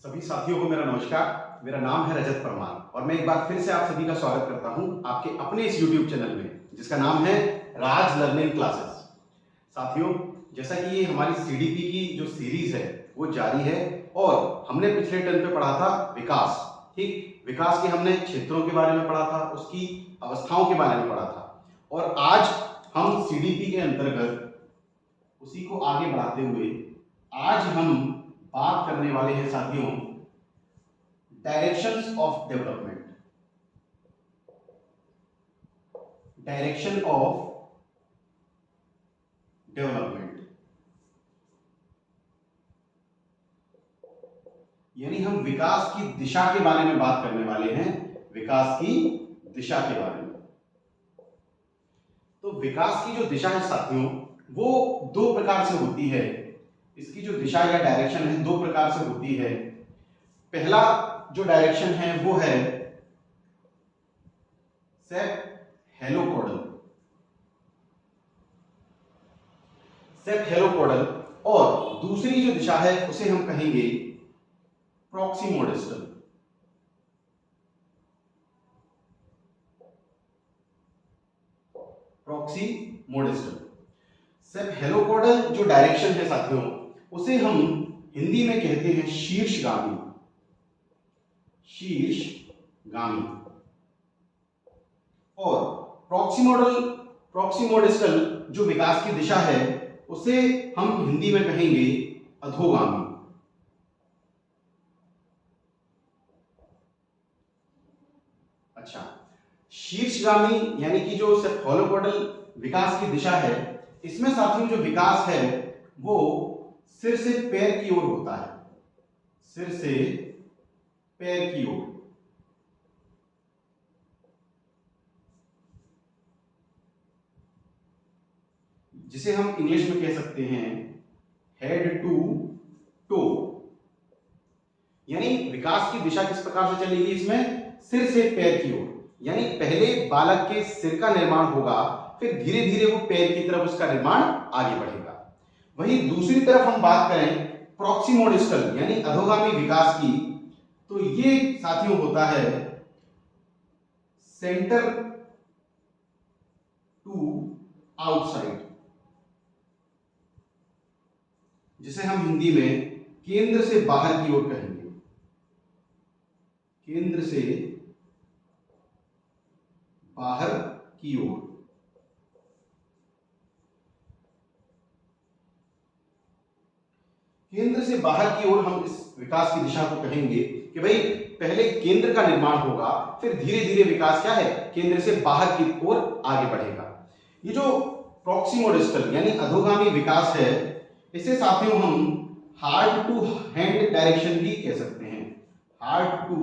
सभी साथियों को मेरा नमस्कार। मेरा नाम है रजत परमार और मैं एक बार फिर से आप सभी का स्वागत करता हूं आपके अपने इस YouTube चैनल में जिसका नाम है राज लर्निंग क्लासेस। साथियों, जैसा कि ये हमारी CDP की जो सीरीज है वो जारी है और हमने पिछले टर्म पे पढ़ा था विकास। ठीक, विकास के हमने क्षेत्रों के बारे में पढ़ा था, उसकी अवस्थाओं के बारे में पढ़ा था और आज हम CDP के अंतर्गत उसी को आगे बढ़ाते हुए आज हम बात करने वाले हैं साथियों directions of development. Direction of development यानी हम विकास की दिशा के बारे में बात करने वाले हैं। विकास की दिशा के बारे में। तो विकास की जो दिशा है साथियों वो दो प्रकार से होती है। इसकी जो दिशा या डायरेक्शन है दो प्रकार से होती है। पहला जो डायरेक्शन है वो है सेपहेलोपोडल। सेपहेलोपोडल और दूसरी जो दिशा है उसे हम कहेंगे प्रॉक्सिमोडिस्टल। प्रॉक्सिमोडिस्टल सेपहेलोपोडल जो डायरेक्शन है साथियों उसे हम हिंदी में कहते हैं शीर्षगामी। शीर्षगामी और प्रॉक्सिमोडिस्टल जो विकास की दिशा है उसे हम हिंदी में कहेंगे अधोगामी। अच्छा, शीर्षगामी यानी कि जो सेपहेलोपोडल विकास की दिशा है इसमें साथियों जो विकास है वो सिर से पैर की ओर होता है। सिर से पैर की ओर। जिसे हम इंग्लिश में कह सकते हैं हेड टू टो। यानी विकास की दिशा किस प्रकार से चलेगी इसमें सिर से पैर की ओर। यानी पहले बालक के सिर का निर्माण होगा फिर धीरे धीरे वो पैर की तरफ उसका निर्माण आगे बढ़ेगा। वहीं दूसरी तरफ हम बात करें प्रॉक्सिमोडिस्टल यानी अधोगामी विकास की तो ये साथियों होता है सेंटर टू आउटसाइड। जिसे हम हिंदी में केंद्र से बाहर की ओर कहेंगे। केंद्र से बाहर की ओर। केंद्र से बाहर की ओर हम इस विकास की दिशा को कहेंगे कि भाई पहले केंद्र का निर्माण होगा फिर धीरे धीरे विकास क्या है केंद्र से बाहर की ओर आगे बढ़ेगा। ये जो प्रॉक्सिमोडिस्टल यानी अधोगामी विकास है इसे साथियों हम हार्ट टू हैंड डायरेक्शन भी कह सकते हैं। हार्ट टू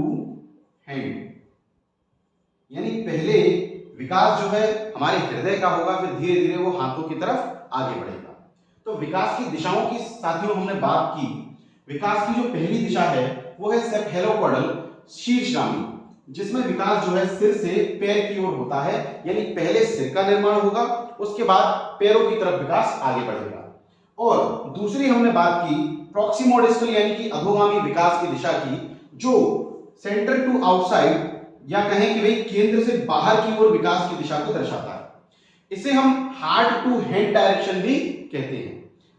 हैंड यानी पहले विकास जो है हमारे हृदय का होगा फिर धीरे धीरे वो हाथों की तरफ आगे बढ़ेगा। तो विकास की दिशाओं की साथियों हमने बात की। विकास की जो पहली दिशा है वो है सेपहेलोपोडल शीर्षगामी जिसमें विकास जो है सिर से पैर की ओर होता है। यानी पहले सिर का निर्माण होगा उसके बाद पैरों की तरफ विकास आगे बढ़ेगा। और दूसरी हमने बात की प्रॉक्सिमोडिस्टल यानी कि अधोगामी विकास की दिशा की जो सेंटर टू आउटसाइड या कहें कि भाई केंद्र से बाहर की ओर विकास की दिशा को दर्शाता है। इसे हम हार्ट टू हैंड डायरेक्शन भी कहते हैं।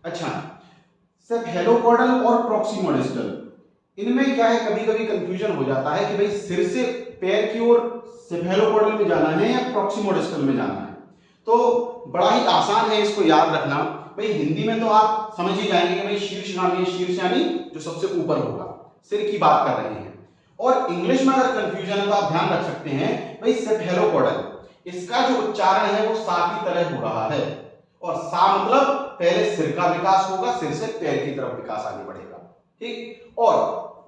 अच्छा, सेपहेलोपोडल और प्रॉक्सिमोडिस्टल इनमें क्या है कभी कभी कंफ्यूजन हो जाता है कि भाई सिर से पैर की ओर सेपहेलोपोडल में जाना है या प्रॉक्सिमोडिस्टल में जाना है। तो बड़ा ही आसान है इसको याद रखना। भाई हिंदी में तो आप समझ ही जाएंगे कि भाई शीर्षगामी, शीर्ष यानी जो सबसे ऊपर होगा, सिर की बात कर रहे हैं। और इंग्लिश में अगर कंफ्यूजन है तो आप ध्यान रख सकते हैं भाई सेपहेलोपोडल इसका जो उच्चारण है वो सा की तरह हो रहा है और सा मतलब पहले सिर का विकास होगा सिर से पैर की तरफ विकास आगे बढ़ेगा। ठीक, और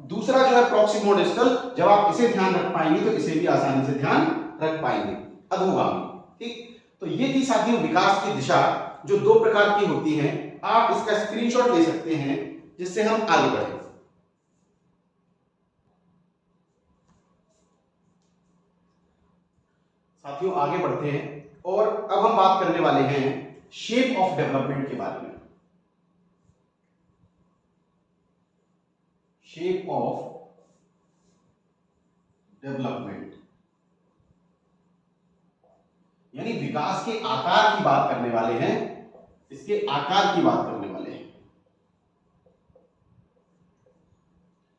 दूसरा जो है प्रॉक्सिमोडिस्टल जब आप इसे ध्यान रख पाएंगे तो इसे भी आसानी से ध्यान रख पाएंगे, अधोगामी। ठीक, तो ये थी साथियों विकास की दिशा जो दो प्रकार की होती है। आप इसका स्क्रीनशॉट ले सकते हैं जिससे हम आगे बढ़ें। साथियों आगे बढ़ते हैं और अब हम बात करने वाले हैं शेप ऑफ डेवलपमेंट के बारे में। शेप ऑफ डेवलपमेंट, यानी विकास के आकार की बात करने वाले हैं, इसके आकार की बात करने वाले हैं।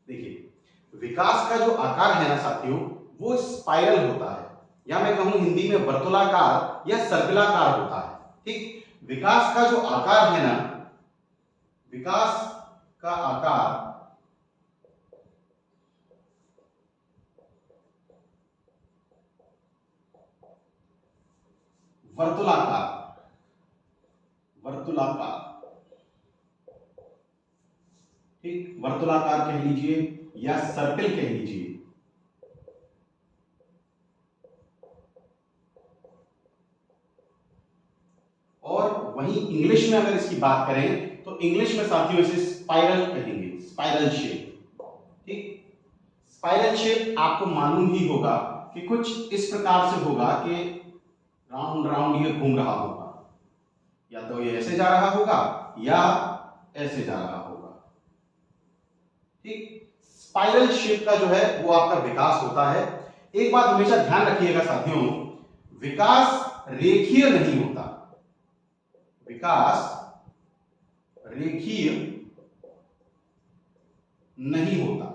देखिए, विकास का जो आकार है ना साथियों, वो स्पाइरल होता है, या मैं कहूं हिंदी में वर्तुलाकार या सर्कलाकार होता है। ठीक, विकास का जो आकार है ना, विकास का आकार वर्तुलाकार, वर्तुलाकार, ठीक, वर्तुलाकार कह लीजिए या सर्कल कह लीजिए। और वहीं इंग्लिश में अगर इसकी बात करें तो इंग्लिश में साथियों इसे स्पाइरल कहेंगे, स्पाइरल शेप। ठीक, स्पाइरल शेप आपको मालूम ही होगा कि कुछ इस प्रकार से होगा कि राउंड राउंड ये घूम रहा होगा, या तो ये ऐसे जा रहा होगा या ऐसे जा रहा होगा। ठीक, स्पाइरल शेप का जो है वो आपका विकास होता है। एक बात हमेशा ध्यान रखिएगा साथियों, विकास रेखीय नहीं होता, विकास रेखीय नहीं होता।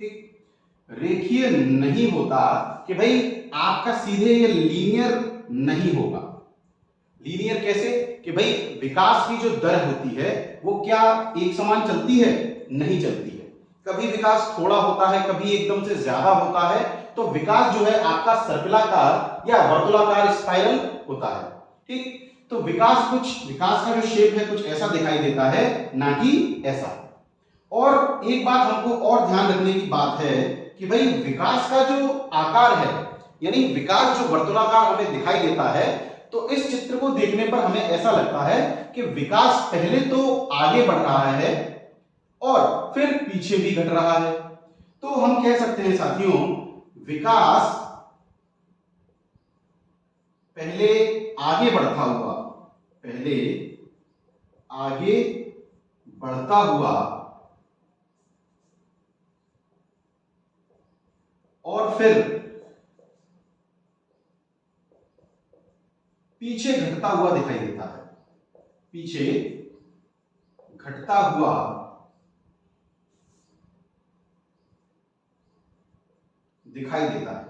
ठीक, रेखीय नहीं होता कि भाई आपका सीधे ये लीनियर नहीं होगा। लीनियर कैसे कि भाई विकास की जो दर होती है वो क्या एक समान चलती है? नहीं चलती है। कभी विकास थोड़ा होता है, कभी एकदम से ज्यादा होता है। तो विकास जो है आपका सर्कलाकार या वर्तुलाकार स्पाइरल होता है। ठीक, तो विकास का जो शेप है कुछ ऐसा दिखाई देता है, ना कि ऐसा। और एक बात हमको और ध्यान रखने की बात है कि भाई विकास का जो आकार है, यानी विकास जो वर्तुलाकार हमें दिखाई देता है, तो इस चित्र को देखने पर हमें ऐसा लगता है कि विकास पहले तो आगे बढ़ रहा है और फिर पीछे भी घट रहा है। तो हम कह सकते हैं साथियों, विकास पहले आगे बढ़ता हुआ, पहले आगे बढ़ता हुआ और फिर पीछे घटता हुआ दिखाई देता है, पीछे घटता हुआ दिखाई देता है।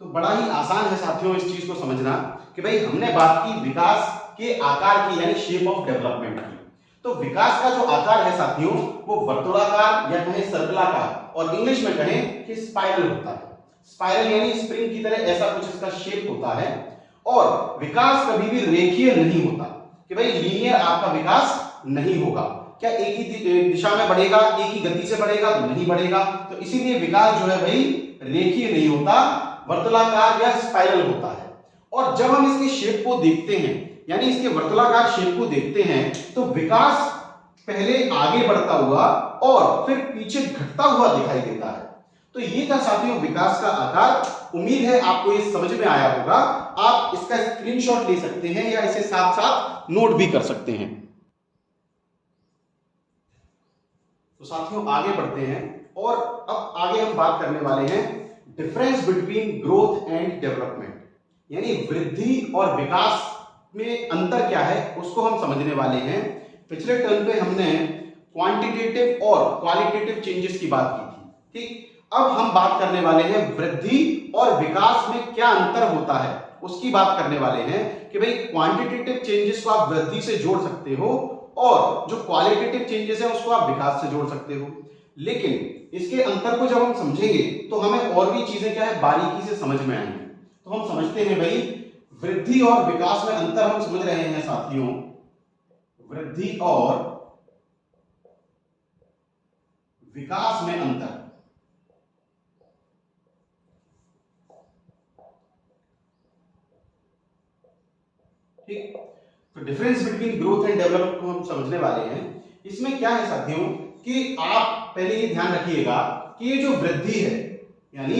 तो बड़ा ही आसान है साथियों इस चीज को समझना कि भाई हमने बात की विकास के आकार की, यानी शेप ऑफ डेवलपमेंट की। तो विकास का जो आकार है साथियों वो वर्तुलाकार या कहें सर्कलाकार, और इंग्लिश में कहें कि स्पाइरल होता है। स्पाइरल यानी स्प्रिंग की तरह ऐसा कुछ इसका शेप होता है। और विकास कभी भी रेखीय नहीं होता कि भाई लीनियर आपका विकास नहीं होगा। क्या एक ही दिशा में बढ़ेगा, एक ही गति से बढ़ेगा? तो नहीं बढ़ेगा। तो इसीलिए विकास जो है भाई रेखीय नहीं होता, वर्तुलाकार या स्पाइरल होता है। और जब हम इसके शेप को देखते हैं, यानी इसके वर्तुलाकार शेप को देखते हैं, तो विकास पहले आगे बढ़ता हुआ और फिर पीछे घटता हुआ दिखाई देता है। तो ये था साथियों विकास का आकार। उम्मीद है आपको ये समझ में आया होगा। आप इसका स्क्रीनशॉट ले सकते हैं या इसे साथ साथ नोट भी कर सकते हैं। तो साथियों आगे बढ़ते हैं और अब आगे हम बात करने वाले हैं difference between growth and development, यानी वृद्धि और विकास में अंतर क्या है उसको हम समझने वाले हैं। पिछले टर्म पे हमने क्वांटिटेटिव और क्वालिटेटिव चेंजेस की बात की थी। ठीक, अब हम बात करने वाले हैं वृद्धि और विकास में क्या अंतर होता है उसकी बात करने वाले हैं कि भाई क्वांटिटेटिव चेंजेस को आप वृद्धि से जोड़ सकते हो और जो क्वालिटेटिव चेंजेस है उसको आप विकास से जोड़ सकते हो। लेकिन इसके अंतर को जब हम समझेंगे तो हमें और भी चीजें क्या है बारीकी से समझ में आएंगी। तो हम समझते हैं भाई वृद्धि और विकास में अंतर हम समझ रहे हैं साथियों, वृद्धि और विकास में अंतर। ठीक, तो difference between growth and development को हम समझने वाले हैं। इसमें क्या है साथियों कि आप पहले ये ध्यान रखिएगा कि ये जो वृद्धि है, यानी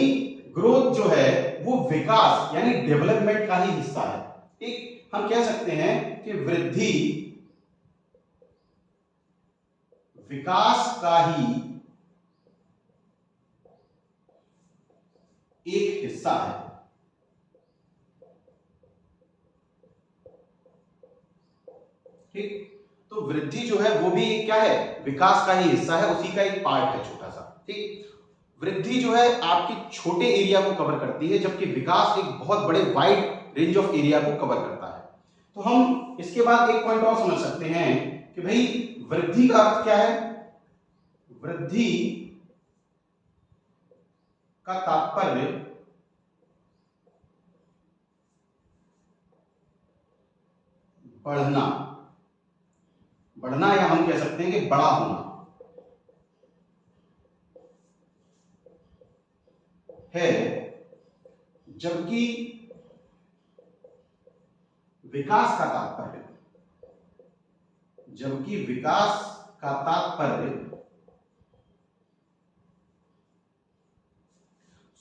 ग्रोथ जो है वो विकास यानी डेवलपमेंट का ही हिस्सा है। ठीक, हम कह सकते हैं कि वृद्धि विकास का ही एक हिस्सा है। ठीक, तो वृद्धि जो है वो भी क्या है, विकास का ही हिस्सा है, उसी का एक पार्ट है छोटा सा। ठीक, वृद्धि जो है आपकी छोटे एरिया को कवर करती है, जबकि विकास एक बहुत बड़े वाइड रेंज ऑफ एरिया को कवर करता है। तो हम इसके बाद एक पॉइंट और समझ सकते हैं कि भाई वृद्धि का अर्थ क्या है। वृद्धि का तात्पर्य बढ़ना, बढ़ना, या हम कह सकते हैं कि बड़ा होना है, जबकि विकास का तात्पर्य, जबकि विकास का तात्पर्य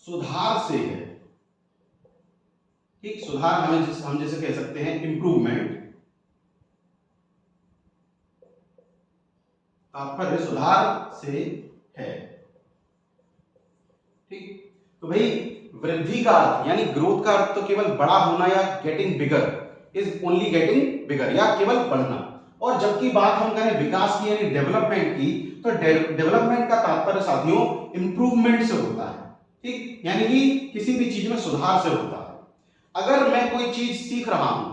सुधार से है। ठीक, सुधार हम जैसे कह सकते हैं इंप्रूवमेंट, तात्पर्य सुधार से है। ठीक, तो भाई वृद्धि का अर्थ यानी ग्रोथ का अर्थ तो केवल बड़ा होना या getting bigger, is only getting bigger, या केवल बढ़ना। और जबकि बात हम करें विकास की यानी डेवलपमेंट की, तो डेवलपमेंट का तात्पर्य साथियों इंप्रूवमेंट से होता है। ठीक, यानी कि किसी भी चीज में सुधार से होता है। अगर मैं कोई चीज सीख रहा हूं,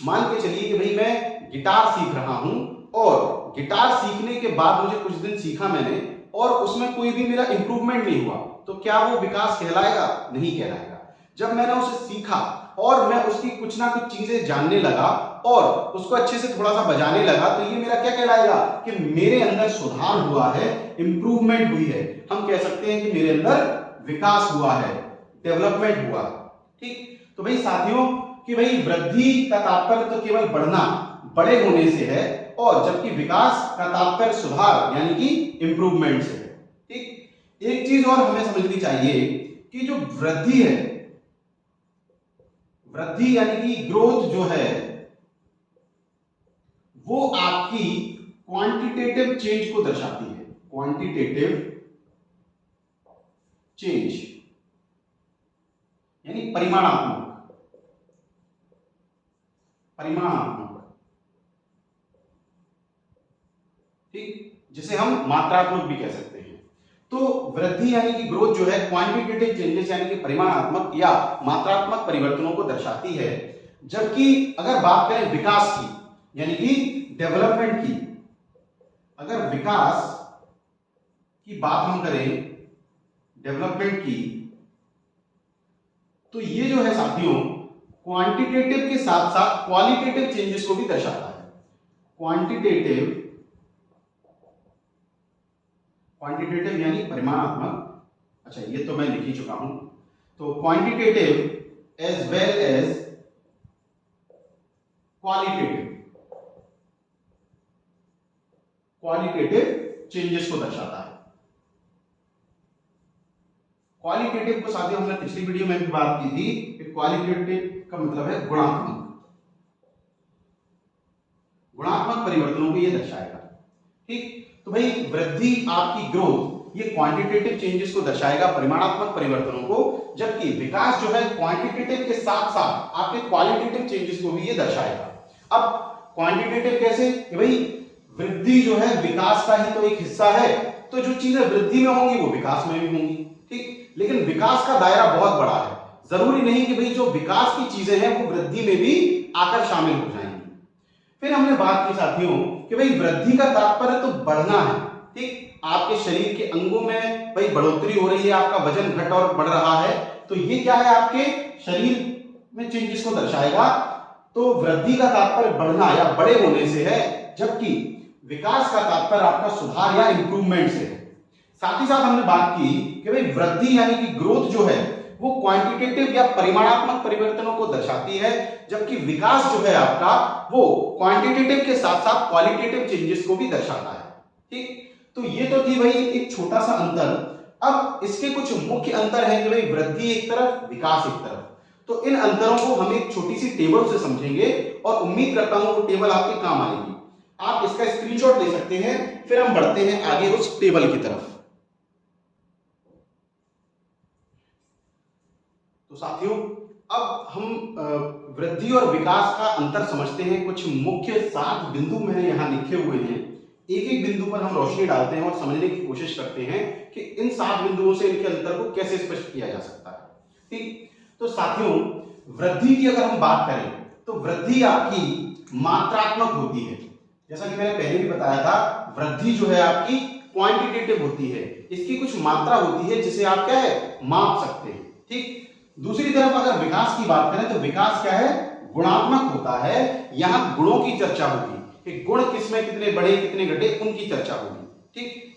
मान के चलिए कि भाई मैं गिटार सीख रहा हूं, और गिटार सीखने के बाद मुझे कुछ दिन सीखा मैंने और उसमें कोई भी मेरा इंप्रूवमेंट नहीं हुआ, तो क्या वो विकास कहलाएगा? नहीं कहलाएगा। जब मैंने उसे सीखा और मैं उसकी कुछ ना कुछ चीजें जानने लगा और उसको अच्छे से थोड़ा सा बजाने लगा, तो ये मेरा क्या कहलाएगा कि मेरे अंदर सुधार हुआ है, इंप्रूवमेंट हुई है। हम कह सकते हैं कि मेरे अंदर विकास हुआ है, डेवलपमेंट हुआ। ठीक, तो भाई साथियों कि भाई वृद्धि का तात्पर्य तो केवल बढ़ना, बड़े होने से है, और जबकि विकास का तात्पर्य सुधार यानी कि इंप्रूवमेंट से है। ठीक, एक चीज और हमें समझनी चाहिए कि जो वृद्धि है, वृद्धि यानी कि ग्रोथ जो है वो आपकी क्वांटिटेटिव चेंज को दर्शाती है। क्वांटिटेटिव चेंज यानी परिमाणात्मक, परिमाणात्मक। ठीक, जिसे हम मात्रात्मक भी कह सकते हैं। तो वृद्धि यानी कि ग्रोथ जो है क्वांटिटेटिव चेंजेस यानी कि परिमाणात्मक या मात्रात्मक परिवर्तनों को दर्शाती है, जबकि अगर बात करें विकास की यानी कि डेवलपमेंट की, अगर विकास की बात हम करें, डेवलपमेंट की, तो ये जो है साथियों क्वांटिटेटिव के साथ साथ क्वालिटेटिव चेंजेस को भी दर्शाता है। क्वांटिटेटिव यानी परिमाणात्मक, अच्छा ये तो मैं लिख ही चुका हूं, तो quantitative as well as qualitative changes को दर्शाता है। क्वालिटेटिव को साथियों हमने पिछली वीडियो में भी बात की थी कि क्वालिटेटिव का मतलब है गुणात्मक, गुणात्मक परिवर्तनों को यह दर्शाएगा। ठीक, तो भाई वृद्धि आपकी ग्रोथ ये क्वांटिटेटिव चेंजेस को दर्शाएगा, परिमाणात्मक परिवर्तनों को, जबकि विकास जो है क्वांटिटेटिव के साथ साथ आपके क्वालिटेटिव चेंजेस को भी ये दर्शाएगा। अब क्वांटिटेटिव कैसे कि भाई वृद्धि जो है विकास का ही तो एक हिस्सा है, तो जो चीजें वृद्धि में होंगी वो विकास में भी होंगी। ठीक, लेकिन विकास का दायरा बहुत बड़ा है, जरूरी नहीं कि भाई जो विकास की चीजें हैं वो वृद्धि में भी आकर शामिल हो जाएंगी। फिर हमने बात की साथियों कि भाई वृद्धि का तात्पर्य तो बढ़ना है। ठीक, आपके शरीर के अंगों में भाई बढ़ोतरी हो रही है, आपका वजन घट और बढ़ रहा है, तो ये क्या है आपके शरीर में चेंजेस को दर्शाएगा। तो वृद्धि का तात्पर्य बढ़ना या बड़े होने से है, जबकि विकास का तात्पर्य आपका सुधार या इंप्रूवमेंट से है। साथ ही साथ हमने बात की कि भाई वृद्धि यानी कि ग्रोथ जो है वो क्वांटिटेटिव या परिमाणात्मक परिवर्तनों को दर्शाती है, जबकि विकास जो है आपका वो क्वांटिटेटिव के साथ साथ क्वालिटेटिव चेंजेस को भी दर्शाता है। ठीक, तो ये तो थी भाई एक छोटा सा अंतर। अब इसके कुछ मुख्य अंतर हैं कि भाई वृद्धि एक तरफ, विकास एक तरफ। तो इन अंतरों को हम एक छोटी सी टेबल से समझेंगे और उम्मीद करता हूं वो टेबल आपके काम आएगी। आप इसका स्क्रीनशॉट ले सकते हैं, फिर हम बढ़ते हैं आगे उस टेबल की तरफ। तो साथियों, अब हम वृद्धि और विकास का अंतर समझते हैं। कुछ मुख्य 7 बिंदु मैंने यहां लिखे हुए हैं, एक एक बिंदु पर हम रोशनी डालते हैं और समझने की कोशिश करते हैं कि इन 7 बिंदुओं से इनके अंतर को कैसे स्पष्ट किया जा सकता है। ठीक, तो साथियों, वृद्धि की अगर हम बात करें तो वृद्धि आपकी मात्रात्मक होती है। जैसा कि मैंने पहले भी बताया था, वृद्धि जो है आपकी क्वांटिटेटिव होती है, इसकी कुछ मात्रा होती है जिसे आप क्या है, माप सकते हैं। ठीक, दूसरी तरफ अगर विकास की बात करें तो विकास क्या है, गुणात्मक होता है। यहां गुणों की चर्चा होगी कि गुण किसमें कितने बढ़े कितने घटे, उनकी चर्चा होगी। ठीक,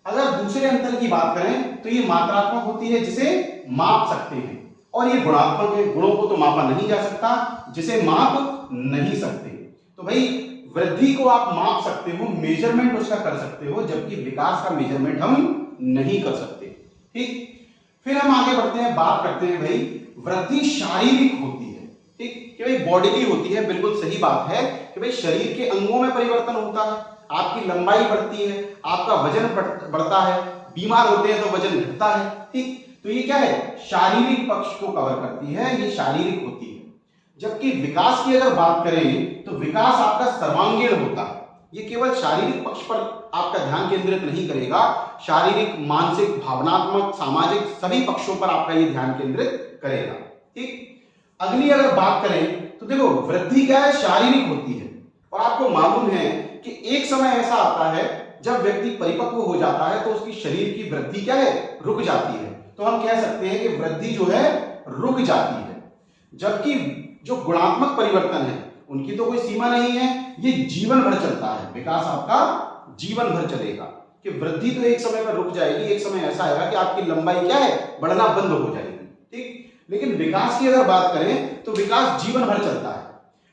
अगर दूसरे अंतर की बात करें तो ये मात्रात्मक होती है जिसे माप सकते हैं, और ये गुणात्मक है, गुणों को तो मापा नहीं जा सकता, जिसे माप नहीं सकते। तो भाई वृद्धि को आप माप सकते हो, मेजरमेंट उसका कर सकते हो, जबकि विकास का मेजरमेंट हम नहीं कर सकते। ठीक, फिर हम आगे बढ़ते हैं, बात करते हैं भाई वृद्धि शारीरिक होती है। ठीक, कि भाई बॉडीली होती है, बिल्कुल सही बात है कि भाई शरीर के अंगों में परिवर्तन होता है, आपकी लंबाई बढ़ती है, आपका वजन बढ़ता है, बीमार होते हैं तो वजन घटता है। ठीक, तो ये क्या है, शारीरिक पक्ष को कवर करती है, ये शारीरिक होती है। जबकि विकास की अगर बात करें तो विकास आपका सर्वांगीण होता है, ये केवल शारीरिक पक्ष पर आपका ध्यान केंद्रित नहीं करेगा, शारीरिक, मानसिक, भावनात्मक, सामाजिक सभी पक्षों पर आपका ये ध्यान केंद्रित करेगा। ठीक, अगली अगर बात करें तो देखो वृद्धि क्या है, शारीरिक होती है, और आपको मालूम है कि एक समय ऐसा आता है जब व्यक्ति परिपक्व हो जाता है तो उसकी शरीर की वृद्धि क्या है, रुक जाती है। तो हम कह सकते हैं कि वृद्धि जो है रुक जाती है। जबकि जो गुणात्मक परिवर्तन है उनकी तो कोई सीमा नहीं है, ये जीवन भर चलता है, विकास आपका जीवन भर चलेगा। कि वृद्धि तो एक समय पर रुक जाएगी, एक समय ऐसा आएगा कि आपकी लंबाई क्या है, बढ़ना बंद हो जाएगी। ठीक, लेकिन विकास की अगर बात करें तो विकास जीवन भर चलता है।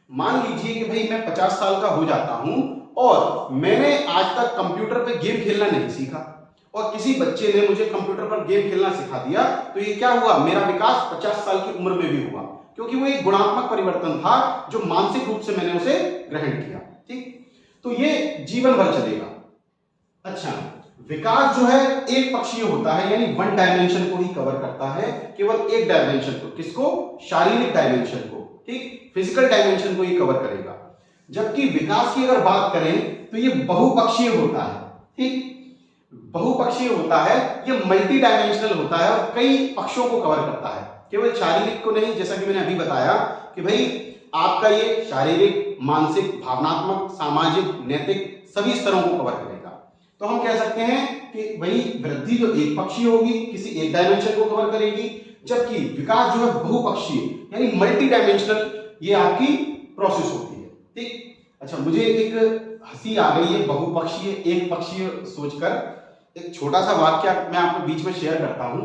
मान लीजिए कि भाई मैं 50 साल का हो जाता हूं और मैंने आज तक कंप्यूटर पे गेम खेलना नहीं सीखा, और किसी बच्चे ने मुझे कंप्यूटर पर गेम खेलना सिखा दिया, तो ये क्या हुआ, मेरा विकास 50 साल की उम्र में भी हुआ, क्योंकि वो एक गुणात्मक परिवर्तन था जो मानसिक रूप से मैंने उसे ग्रहण किया। ठीक, तो ये जीवन भर चलेगा। अच्छा, विकास जो है एक पक्षीय होता है, यानी वन डायमेंशन को ही कवर करता है, केवल एक डायमेंशन को, किसको, शारीरिक डायमेंशन को। ठीक, फिजिकल डायमेंशन को ही कवर करेगा। जबकि विकास की अगर बात करें तो ये बहुपक्षीय होता है। ठीक, बहुपक्षीय होता है, ये मल्टी डायमेंशनल होता है और कई पक्षों को कवर करता है, केवल शारीरिक को नहीं। जैसा कि मैंने अभी बताया कि भाई आपका ये शारीरिक, मानसिक, भावनात्मक, सामाजिक, नैतिक सभी स्तरों को कवर करेगा। तो हम कह सकते हैं कि भाई वृद्धि जो एक पक्षीय होगी, किसी एक डायमेंशन को कवर करेगी, जबकि विकास जो है बहुपक्षीय यानी मल्टी डायमेंशनल, ये आपकी प्रोसेस होती है। ठीक, अच्छा, मुझे एक हंसी आ गई है बहुपक्षीय एक पक्षीय सोचकर। एक छोटा सा वाक्य मैं आपको बीच में शेयर करता हूं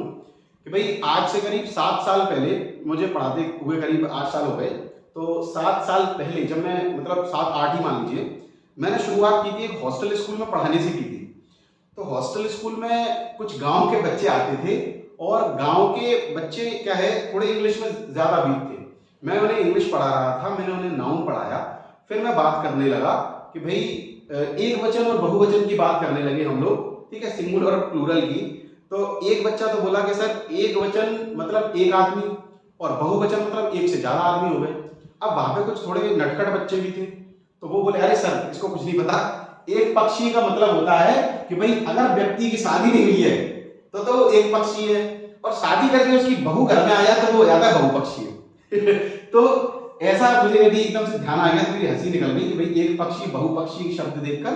कि भाई आज से करीब 7 साल पहले, मुझे पढ़ाते हुए करीब 8 साल हो गए, तो 7 साल पहले जब मैं, मतलब 7-8 ही मान लीजिए, मैंने शुरुआत की थी एक हॉस्टल स्कूल में पढ़ाने से की थी। तो हॉस्टल स्कूल में कुछ गांव के बच्चे आते थे, और गांव के बच्चे क्या है, थोड़े इंग्लिश में ज्यादा वीक थे। मैं उन्हें इंग्लिश पढ़ा रहा था, मैंने उन्हें नाउन पढ़ाया, फिर मैं बात करने लगा कि भाई एक वचन और बहुवचन की बात करने लगे हम लोग। ठीक है, सिंगुलर और प्लूरल की। तो एक बच्चा तो बोला कि सर एक वचन मतलब एक आदमी, और बहुवचन मतलब एक से ज्यादा आदमी हो गए। अब वहां पे कुछ थोड़े नटखट बच्चे भी थे, तो वो बोले अरे सर इसको कुछ नहीं पता, एक पक्षी का मतलब होता है कि भाई अगर व्यक्ति की शादी नहीं हुई है तो एक पक्षी है, और शादी करके उसकी बहू घर में आया तो वो ज्यादा बहुपक्षी है। तो ऐसा मुझे भी एकदम से ध्यान आ गया, तो मेरी हंसी निकल गई कि भाई एक पक्षी बहुपक्षी शब्द देखकर।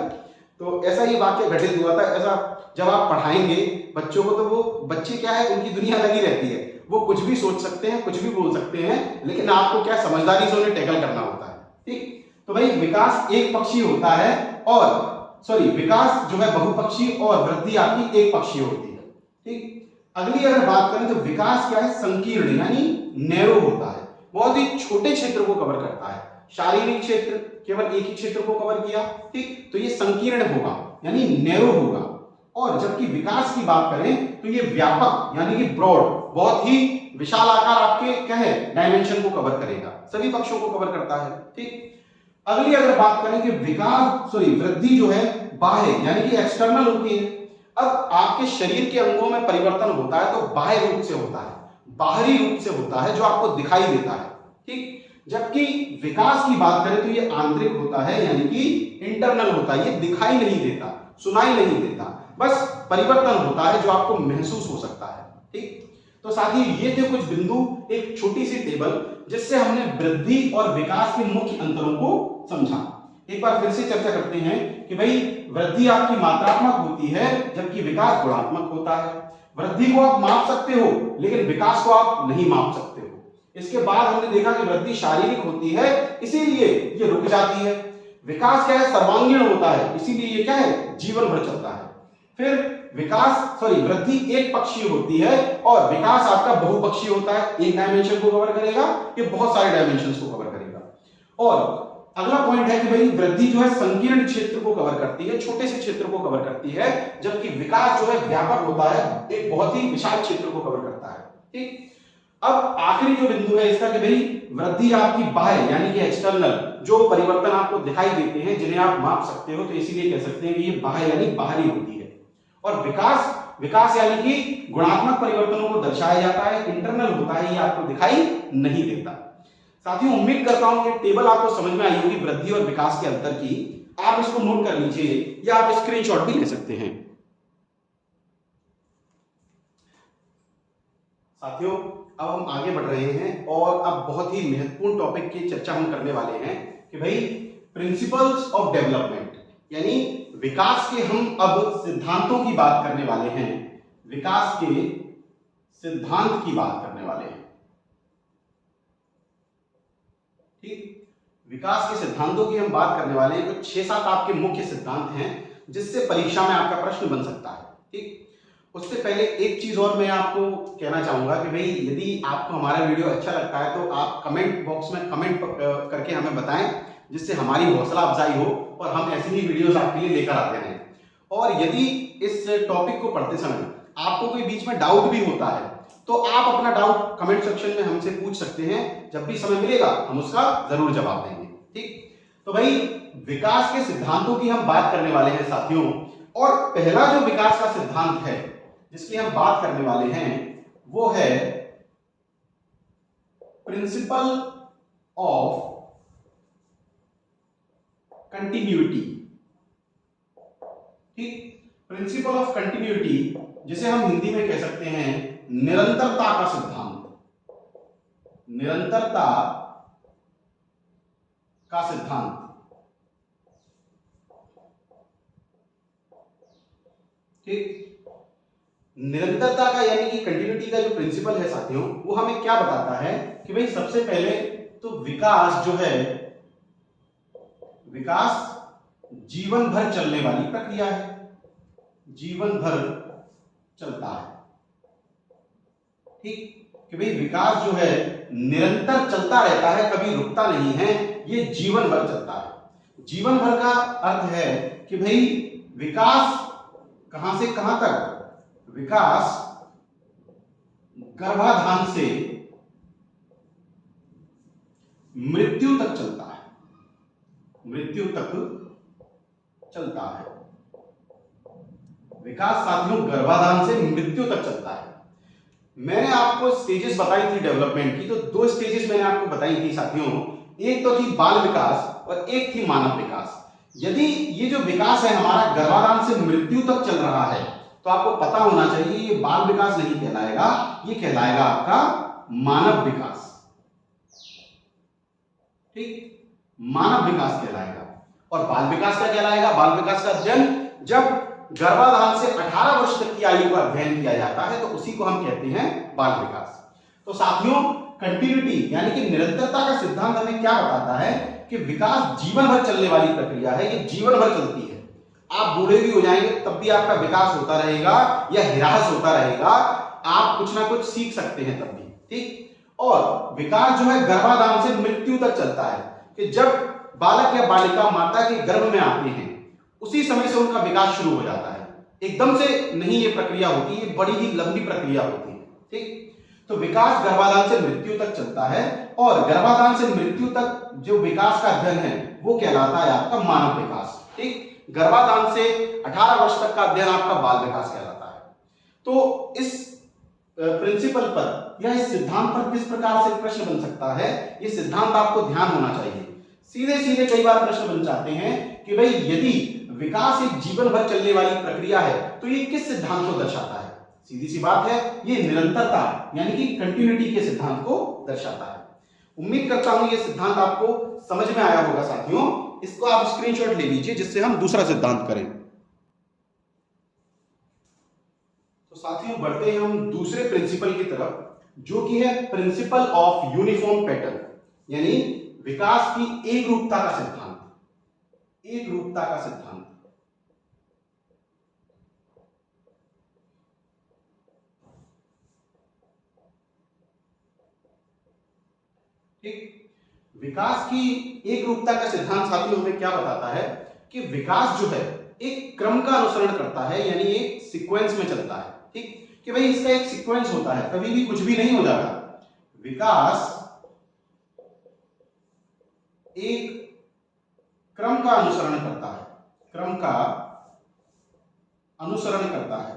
तो ऐसा ये वाक्य घटित हुआ था। ऐसा जब आप पढ़ाएंगे बच्चों को, तो वो बच्चे क्या है, उनकी दुनिया लगी रहती है, वो कुछ भी सोच सकते हैं, कुछ भी बोल सकते हैं, लेकिन आपको क्या समझदारी से उन्हें टैकल करना होता है। ठीक, तो भाई विकास एक पक्षीय होता है, और विकास जो है बहुपक्षीय, और वृद्धि आपकी एक पक्षीय होती है। ठीक, अगली अगर बात करें तो विकास क्या है, संकीर्ण यानी नैरो होता है, बहुत ही छोटे क्षेत्र को कवर करता है। शारीरिक क्षेत्र केवल एक ही क्षेत्र को कवर किया। ठीक, तो ये संकीर्ण होगा यानी नैरो होगा। और जबकि विकास की बात करें तो ये व्यापक यानी कि ब्रॉड, बहुत ही विशाल आकार आपके क्या है डायमेंशन को कवर करेगा, सभी पक्षों को कवर करता है। ठीक, अगली अगर बात करें कि वृद्धि जो है बाह्य यानी कि एक्सटर्नल होती है। अब आपके शरीर के अंगों में परिवर्तन होता है तो बाह्य रूप से होता है, बाहरी रूप से होता है जो आपको दिखाई देता है। ठीक, जबकि विकास की बात करें तो ये आंतरिक होता है यानी कि इंटरनल होता है, ये दिखाई नहीं देता, सुनाई नहीं देता, बस परिवर्तन होता है जो आपको महसूस हो सकता है। ठीक, तो साथ ही ये थे कुछ बिंदु, एक छोटी सी टेबल जिससे हमने वृद्धि और विकास के मुख्य अंतरों को समझा। एक बार फिर से चर्चा करते हैं कि भाई वृद्धि आपकी मात्रात्मक होती है जबकि विकास गुणात्मक होता है। वृद्धि को आप माप सकते हो लेकिन विकास को आप नहीं माप सकते हो। इसके बाद हमने देखा कि वृद्धि शारीरिक होती है इसीलिए ये रुक जाती है। विकास क्या है, सर्वांगीण होता है इसीलिए ये क्या है जीवन भर चलता है। फिर वृद्धि एक पक्षीय होती है और विकास आपका बहुपक्षीय होता है, एक डायमेंशन को कवर करेगा, ये बहुत सारे डायमेंशंस को कवर करेगा। और अगला पॉइंट है कि भाई वृद्धि जो है संकीर्ण क्षेत्र को कवर करती है, छोटे से क्षेत्र को कवर करती है, जबकि विकास जो है व्यापक होता है, एक बहुत ही विशाल क्षेत्र को कवर करता है। ठीक, अब आखिरी जो बिंदु है इसका कि भाई वृद्धि आपकी बाह्य यानी कि एक्सटर्नल जो परिवर्तन आपको दिखाई देते हैं जिन्हें आप माप सकते हो, तो इसीलिए कह सकते हैं कि ये बाह्य यानी बाहरी होती है। और विकास यानी कि गुणात्मक परिवर्तनों को दर्शाया जाता है, इंटरनल होता है, ये आपको दिखाई नहीं देता। साथियों उम्मीद करता हूं कि टेबल आपको समझ में आई होगी वृद्धि और विकास के अंतर की। आप इसको नोट कर लीजिए या आप स्क्रीनशॉट भी ले सकते हैं। साथियों अब हम आगे बढ़ रहे हैं और अब बहुत ही महत्वपूर्ण टॉपिक की चर्चा हम करने वाले हैं कि भाई प्रिंसिपल्स ऑफ डेवलपमेंट, यानी विकास के हम अब सिद्धांतों की बात करने वाले हैं, विकास के सिद्धांत की बात करने वाले हैं। ठीक, विकास के सिद्धांतों की हम बात करने वाले हैं। कुछ 6-7 आपके मुख्य सिद्धांत हैं जिससे परीक्षा में आपका प्रश्न बन सकता है। ठीक, उससे पहले एक चीज और मैं आपको कहना चाहूंगा कि भाई यदि आपको हमारा वीडियो अच्छा लगता है तो आप कमेंट बॉक्स में कमेंट करके हमें बताएं, जिससे हमारी हौसला अफजाई हो और हम ऐसी ही वीडियोस आपके लिए लेकर आते रहें। और यदि इस टॉपिक को पढ़ते समय आपको कोई बीच में डाउट भी होता है तो आप अपना डाउट कमेंट सेक्शन में हमसे पूछ सकते हैं, जब भी समय मिलेगा हम उसका जरूर जवाब देंगे। ठीक, तो भाई विकास के सिद्धांतों की हम बात करने वाले हैं साथियों, और पहला जो विकास का सिद्धांत है जिसकी हम बात करने वाले हैं वो है प्रिंसिपल ऑफ कंटिन्यूटी। ठीक, प्रिंसिपल ऑफ कंटिन्यूटी जिसे हम हिंदी में कह सकते हैं निरंतरता का सिद्धांत, निरंतरता का सिद्धांत। ठीक, निरंतरता का यानी कि कंटिन्यूटी का जो प्रिंसिपल है साथियों वो हमें क्या बताता है कि भाई सबसे पहले तो विकास जो है, विकास जीवन भर चलने वाली प्रक्रिया है, जीवन भर चलता है। ठीक, कि भाई विकास जो है निरंतर चलता रहता है, कभी रुकता नहीं है, ये जीवन भर चलता है। जीवन भर का अर्थ है कि भाई विकास कहां से कहां तक, विकास गर्भाधान से मृत्यु तक चलता है, मृत्यु तक चलता है। विकास साथियों गर्भाधान से मृत्यु तक चलता है। मैंने आपको स्टेजेस बताई थी डेवलपमेंट की, तो 2 स्टेजेस मैंने आपको बताई थी साथियों, एक तो थी बाल विकास और एक थी मानव विकास। यदि ये जो विकास है हमारा गर्भाधान से मृत्यु तक चल रहा है तो आपको पता होना चाहिए ये बाल विकास नहीं कहलाएगा, ये कहलाएगा आपका मानव विकास। ठीक, मानव विकास कहलाएगा। और बाल विकास का कहलाएगा, बाल विकास का अध्ययन जब गर्भाधान से 18 वर्ष तक की आयु का अध्ययन किया जाता है तो उसी को हम कहते हैं बाल विकास। तो साथियों कंटिन्यूटी यानी कि निरंतरता का सिद्धांत हमें क्या बताता है कि विकास जीवन भर चलने वाली प्रक्रिया है, ये जीवन भर चलती है। आप बूढ़े भी हो जाएंगे तब भी आपका विकास होता रहेगा या ह्रास होता रहेगा, आप कुछ ना कुछ सीख सकते हैं तब भी। ठीक, और विकास जो है गर्भाधान से मृत्यु तक चलता है कि जब बालक या बालिका माता के गर्भ में आते हैं उसी समय से उनका विकास शुरू हो जाता है। एकदम से नहीं ये प्रक्रिया होती, ये बड़ी ही लंबी प्रक्रिया होती है। ठीक, तो विकास गर्भाधान से मृत्यु तक चलता है, और गर्भाधान से मृत्यु तक जो विकास का अध्ययन है वो कहलाता है आपका मानव विकास। ठीक, गर्भाधान से 18 वर्ष तक का अध्ययन आपका बाल विकास कहलाता है। तो इस प्रिंसिपल पर या इस सिद्धांत पर किस प्रकार से प्रश्न बन सकता है, ये सिद्धांत आपको ध्यान होना चाहिए। सीधे सीधे कई बार प्रश्न बन जाते हैं कि भाई यदि विकास एक जीवन भर चलने वाली प्रक्रिया है तो ये किस सिद्धांत को दर्शाता है। सीधी सी बात है, ये निरंतरता यानी कि कंटिन्यूटी के सिद्धांत को दर्शाता है। उम्मीद करता हूं ये सिद्धांत आपको समझ में आया होगा साथियों। इसको आप स्क्रीनशॉट ले लीजिए जिससे हम दूसरा सिद्धांत करें। तो साथियों बढ़ते हैं हम दूसरे प्रिंसिपल की तरफ, जो कि है प्रिंसिपल ऑफ यूनिफॉर्म पैटर्न, यानी विकास की एक रूपता का सिद्धांत। एक रूपता का सिद्धांत। ठीक, विकास की एक रूपता का सिद्धांत साथियों हमें क्या बताता है कि विकास जो है एक क्रम का अनुसरण करता है, यानी एक सीक्वेंस में चलता है। ठीक, कि भाई इसका एक सीक्वेंस होता है, कभी भी कुछ भी नहीं हो जाता। विकास एक क्रम का अनुसरण करता है, क्रम का अनुसरण करता है।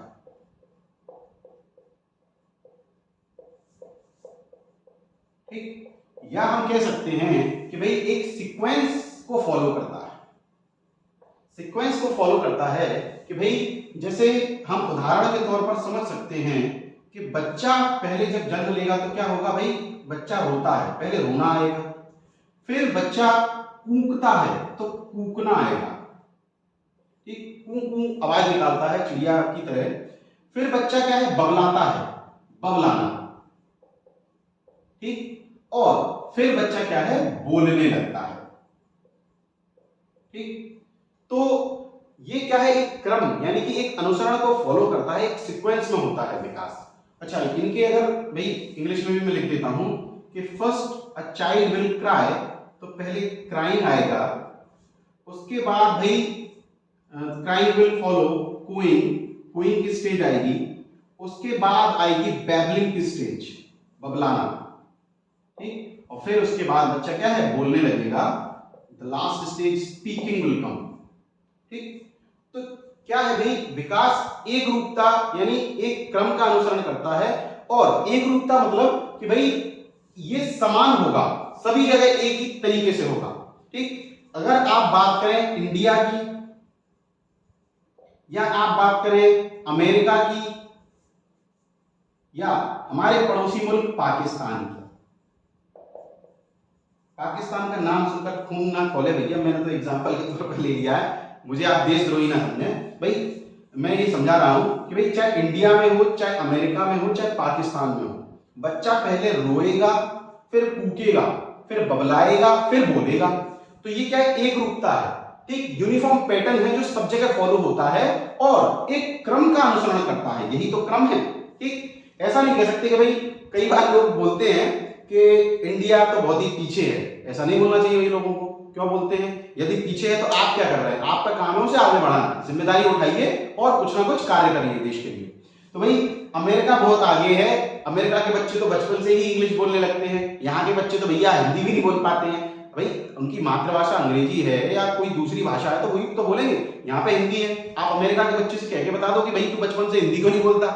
ठीक, या हम कह सकते हैं कि भाई एक सीक्वेंस को फॉलो करता है। सीक्वेंस को फॉलो करता है कि भाई जैसे हम उदाहरण के तौर पर समझ सकते हैं कि बच्चा पहले जब जन्म लेगा तो क्या होगा, भाई बच्चा रोता है, पहले रोना आएगा, फिर बच्चा कूकता है तो कूकना आएगा। ठीक, कू कू आवाज निकालता है चिड़िया की तरह। फिर बच्चा क्या है, बबलाता है, बबलाना। ठीक, और फिर बच्चा क्या है, बोलने लगता है। ठीक, तो ये क्या है, एक क्रम यानी कि एक अनुसरण को फॉलो करता है, एक सीक्वेंस में होता है विकास। अच्छा, इनके अगर भाई इंग्लिश में भी मैं लिख देता हूं कि first a child will cry, तो पहले क्राइंग आएगा, उसके बाद भाई crying will follow cooing, cooing की स्टेज आएगी, उसके बाद आएगी बैबलिंग की स्टेज, बबलाना। ठीक, और फिर उसके बाद बच्चा क्या है, बोलने लगेगा। The last stage speaking will come. ठीक, तो क्या है भाई, विकास एक रूपता यानी एक क्रम का अनुसरण करता है, और एक रूपता मतलब कि भाई ये समान होगा, सभी जगह एक ही तरीके से होगा। ठीक, अगर आप बात करें इंडिया की, या आप बात करें अमेरिका की, या हमारे पड़ोसी मुल्क पाकिस्तान की। पाकिस्तान का नाम सुनकर खून ना खोले भैया, मैंने तो एग्जांपल के तौर पर ले लिया है, मुझे आप देशद्रोही ना समझें। भाई मैं ये समझा रहा हूं कि भाई चाहे इंडिया में हो, चाहे अमेरिका में हो, चाहे पाकिस्तान में हो, बच्चा पहले रोएगा, फिर कूकेगा, फिर बबलाएगा, फिर बोलेगा। तो ये क्या है, एक रूपता है। ठीक, यूनिफॉर्म पैटर्न है जो सब जगह फॉलो होता है और एक क्रम का अनुसरण करता है, यही तो क्रम है। ठीक, ऐसा नहीं कह सकते कि भाई कई बार लोग बोलते हैं कि इंडिया तो बहुत ही पीछे है, ऐसा नहीं बोलना चाहिए भाई लोगों को। क्यों बोलते हैं, यदि पीछे है तो आप क्या कर रहे हैं, आपका काम है उसे आगे बढ़ाना, जिम्मेदारी उठाइए और कुछ ना कुछ कार्य करिए देश के लिए। तो भाई अमेरिका बहुत आगे है, अमेरिका के बच्चे तो बचपन से ही इंग्लिश बोलने लगते हैं, यहाँ के बच्चे तो भैया हिंदी भी नहीं बोल पाते हैं। भाई उनकी मातृभाषा अंग्रेजी है या कोई दूसरी भाषा है तो वही तो बोलेंगे, यहाँ पे हिंदी है। आप अमेरिका के बच्चे से कह के बता दो कि भाई तू बचपन से हिंदी को नहीं बोलता,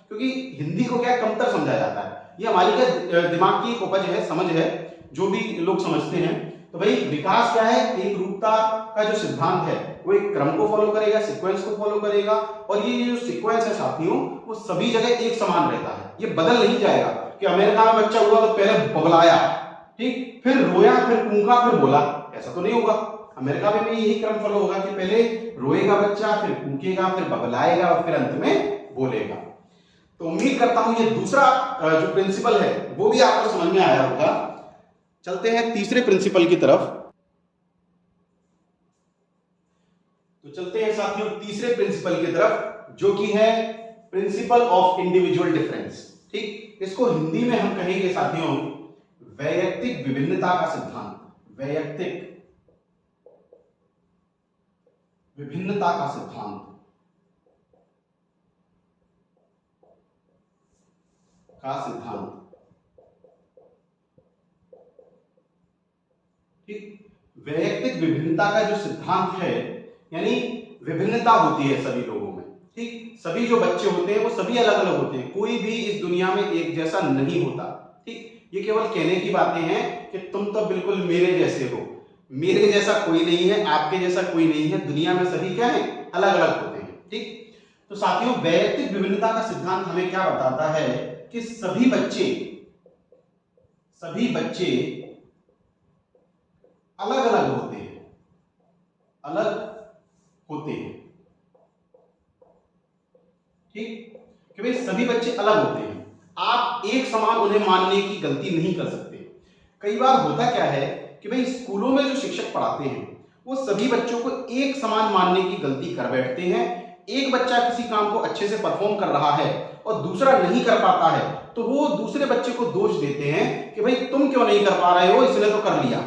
क्योंकि हिंदी को क्या कमतर समझा जाता है। ये हमारी क्या दिमाग की उपज है, समझ है, जो भी लोग समझते हैं। तो भाई विकास क्या है, एक रूपता का जो सिद्धांत है वो एक क्रम को फॉलो करेगा, सीक्वेंस को फॉलो करेगा, और ये जो सीक्वेंस है साथियों वो सभी जगह एक समान रहता है, ये बदल नहीं जाएगा कि अमेरिका में बच्चा हुआ तो पहले बबलाया, ठीक, फिर रोया, फिर कूका, फिर बोला, ऐसा तो नहीं होगा। अमेरिका में भी यही क्रम फॉलो होगा कि पहले रोएगा बच्चा, फिर कूकेगा, फिर बबलाएगा और फिर अंत में बोलेगा। तो उम्मीद करता हूं ये दूसरा जो प्रिंसिपल है वो भी आपको समझ में आया होगा। चलते हैं तीसरे प्रिंसिपल की तरफ। तो चलते हैं साथियों तीसरे प्रिंसिपल की तरफ, जो कि है प्रिंसिपल ऑफ इंडिविजुअल डिफरेंस। ठीक, इसको हिंदी में हम कहेंगे साथियों वैयक्तिक विभिन्नता का सिद्धांत। वैयक्तिक विभिन्नता का सिद्धांत। का सिद्धांत। ठीक, वैयक्तिक विभिन्नता का जो सिद्धांत है, यानी विभिन्नता होती है सभी लोगों में। ठीक, सभी जो बच्चे होते हैं वो सभी अलग अलग होते हैं, कोई भी इस दुनिया में एक जैसा नहीं होता। ठीक, ये केवल कहने की बातें हैं कि तुम तो बिल्कुल मेरे जैसे हो, मेरे जैसा कोई नहीं है, आपके जैसा कोई नहीं है, दुनिया में सभी क्या है, अलग अलग होते हैं। ठीक, तो साथियों वैयक्तिक विभिन्नता का सिद्धांत हमें क्या बताता है कि सभी बच्चे अलग अलग होते हैं, अलग होते हैं। ठीक, कि भाई सभी बच्चे अलग होते हैं, आप एक समान उन्हें मानने की गलती नहीं कर सकते। कई बार होता क्या है कि भाई स्कूलों में जो शिक्षक पढ़ाते हैं वो सभी बच्चों को एक समान मानने की गलती कर बैठते हैं। एक बच्चा किसी काम को अच्छे से परफॉर्म कर रहा है और दूसरा नहीं कर पाता है, तो वो दूसरे बच्चे को दोष देते हैं कि भाई तुम क्यों नहीं कर पा रहे हो, इसने तो कर लिया।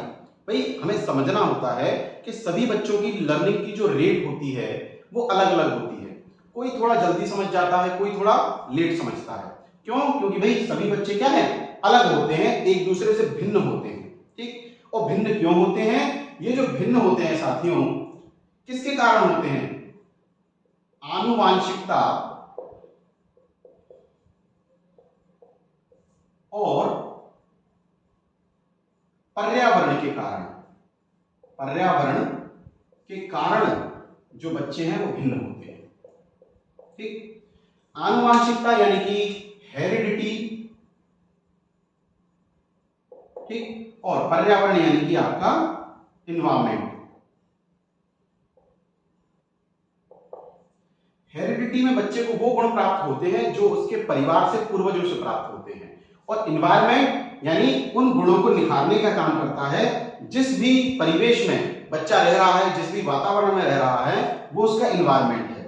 भाई हमें समझना होता है कि सभी बच्चों की लर्निंग की जो रेट होती है वो अलग अलग होती है। कोई थोड़ा जल्दी समझ जाता है, कोई थोड़ा लेट समझता है। क्यों? क्योंकि भाई सभी बच्चे क्या है, अलग होते हैं, एक दूसरे से भिन्न होते हैं। ठीक, और भिन्न क्यों होते हैं? ये जो भिन्न होते हैं साथियों, किसके कारण होते हैं? आनुवांशिकता और पर्यावरण के कारण। पर्यावरण के कारण जो बच्चे हैं वो भिन्न होते हैं। ठीक, आनुवांशिकता यानी कि हेरिडिटी, ठीक, और पर्यावरण यानी कि आपका इन्वायरमेंट। हेरिडिटी में बच्चे को वो गुण प्राप्त होते हैं जो उसके परिवार से, पूर्वजों से प्राप्त होते हैं, और इन्वायरमेंट यानी उन गुणों को निखारने का काम करता है। जिस भी परिवेश में बच्चा रह रहा है, जिस भी वातावरण में रह रहा है, वो उसका इन्वायरमेंट है।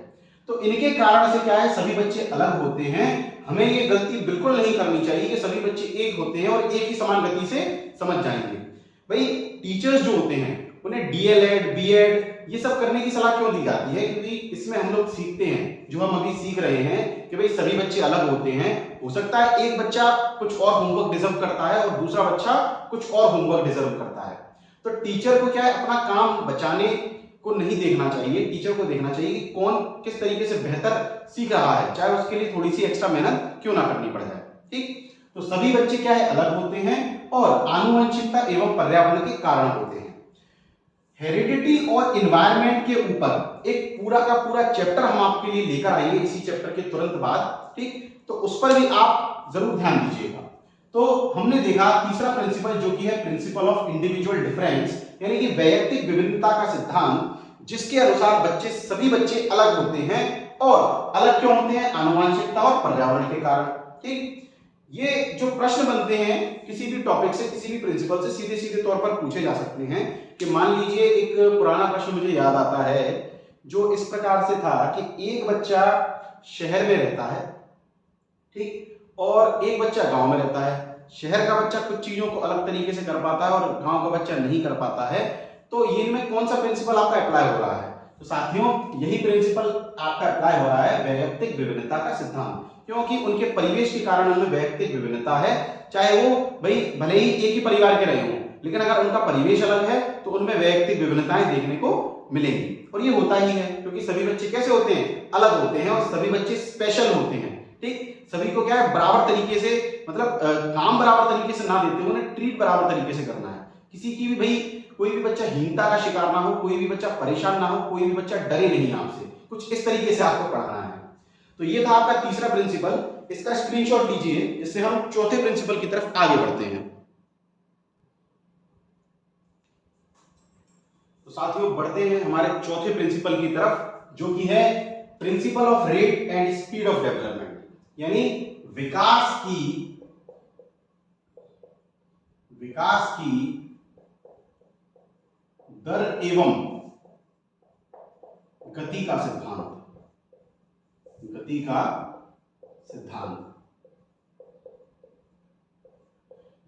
तो इनके कारण से क्या है, सभी बच्चे अलग होते हैं। हमें ये गलती बिल्कुल नहीं करनी चाहिए कि सभी बच्चे एक होते हैं और एक ही समान गति से समझ जाएंगे। भाई टीचर्स जो होते हैं उन्हें डीएलएड, बीएड ये सब करने की सलाह क्यों दी जाती है? क्योंकि इसमें हम लोग सीखते हैं, जो हम अभी सीख रहे हैं कि भाई सभी बच्चे अलग होते हैं। हो सकता है एक बच्चा कुछ और होमवर्क डिजर्व करता है और दूसरा बच्चा कुछ और होमवर्क डिजर्व करता है। तो टीचर को क्या है, अपना काम बचाने को नहीं देखना चाहिए, टीचर को देखना चाहिए कि कौन किस तरीके से बेहतर सीख रहा है, चाहे उसके लिए थोड़ी सी एक्स्ट्रा मेहनत क्यों ना करनी पड़ जाए। ठीक, तो सभी बच्चे क्या है, अलग होते हैं और आनुवंशिकता एवं पर्यावरण के कारण होते हैं। हेरिडिटी और इन्वायरमेंट के ऊपर एक पूरा का पूरा चैप्टर हम आपके लिए लेकर आएंगे इसी चैप्टर के तुरंत बाद। ठीक, तो उस पर भी आप जरूर ध्यान दीजिएगा। तो हमने देखा तीसरा प्रिंसिपल जो कि है प्रिंसिपल ऑफ इंडिविजुअल डिफरेंस, यानी कि वैयक्तिक विभिन्नता का सिद्धांत, जिसके अनुसार सभी बच्चे अलग होते हैं। और अलग क्यों होते हैं? आनुवंशिकता और पर्यावरण के कारण। ठीक, ये जो प्रश्न बनते हैं किसी भी टॉपिक से, किसी भी प्रिंसिपल से सीधे सीधे तौर पर पूछे जा सकते हैं। कि मान लीजिए एक पुराना प्रश्न मुझे याद आता है जो इस प्रकार से था कि एक बच्चा शहर में रहता है, ठीक, और एक बच्चा गांव में रहता है। शहर का बच्चा कुछ चीजों को अलग तरीके से कर पाता है और गांव का बच्चा नहीं कर पाता है। तो इनमें कौन सा प्रिंसिपल आपका अप्लाई हो रहा है? तो साथियों यही प्रिंसिपल आपका अप्लाई हो रहा है, वैयक्तिक विभिन्नता का सिद्धांत। क्योंकि उनके परिवेश के कारण उनमें वैयक्तिक विभिन्नता है। चाहे वो भाई भले ही एक ही परिवार के रहे हों, लेकिन अगर उनका परिवेश अलग है तो उनमें वैयक्तिक विभिन्नताएं देखने को मिलेंगी। और ये होता ही है क्योंकि सभी बच्चे कैसे होते हैं, अलग होते हैं, और सभी बच्चे स्पेशल होते हैं। ठीक, सभी को क्या है, बराबर तरीके से, मतलब काम बराबर तरीके से ना देते हुए उन्हें ट्रीट बराबर तरीके से करना है। किसी की भी भाई कोई भी बच्चा हीनता का शिकार ना हो, कोई भी बच्चा परेशान ना हो, कोई भी बच्चा डरे नहीं आपसे, कुछ इस तरीके से आपको पढ़ाना है। तो ये था आपका तीसरा प्रिंसिपल। इसका स्क्रीनशॉट लीजिए, जिससे हम चौथे प्रिंसिपल की तरफ आगे बढ़ते हैं। तो साथियों बढ़ते हैं हमारे चौथे प्रिंसिपल की तरफ, जो कि है principal of rate and speed of development, यानी विकास की दर एवं गति का सिद्धांत।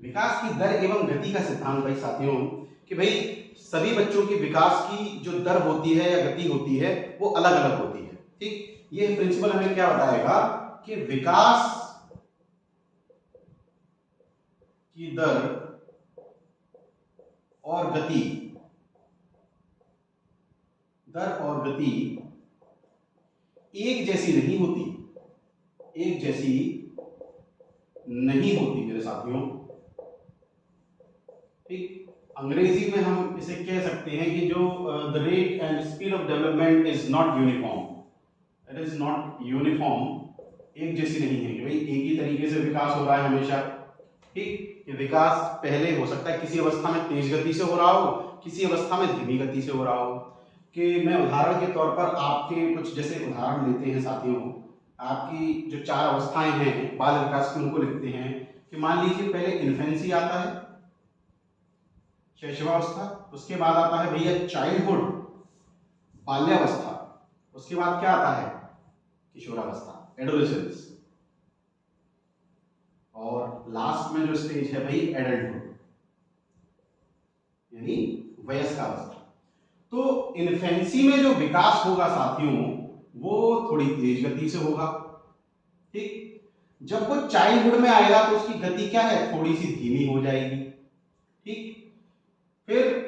विकास की दर एवं गति का सिद्धांत भाई साथियों कि भाई सभी बच्चों की विकास की जो दर होती है या गति होती है वो अलग अलग होती है। ठीक, ये प्रिंसिपल हमें क्या बताएगा कि विकास की दर और गति एक जैसी नहीं होती, मेरे साथियों। ठीक, अंग्रेजी में हम इसे कह सकते हैं कि जो the rate and speed of development is not uniform, एक जैसी नहीं है कि भाई एक ही तरीके से विकास हो रहा है हमेशा। ठीक, ये विकास पहले हो सकता है किसी अवस्था में तेज गति से हो रहा हो, किसी अवस्था में धीमी गति से हो रहा हो। कि मैं उदाहरण के तौर पर आपके कुछ जैसे उदाहरण लेते हैं साथियों, आपकी जो 4 अवस्थाएं हैं बाल विकास की, उनको लिखते हैं कि मान लीजिए पहले इन्फेंसी आता है, शैशवावस्था, उसके बाद आता है भैया चाइल्डहुड, बाल्यावस्था, उसके बाद क्या आता है किशोरावस्था, एडोलेसेंस, और लास्ट में जो स्टेज है भाई एडल्टहुड, यानी वयस्कावस्था। तो इन्फेंसी में जो विकास होगा साथियों वो थोड़ी तेज गति से होगा। ठीक, जब वो चाइल्डहुड में आएगा तो उसकी गति क्या है, थोड़ी सी धीमी हो जाएगी। ठीक, फिर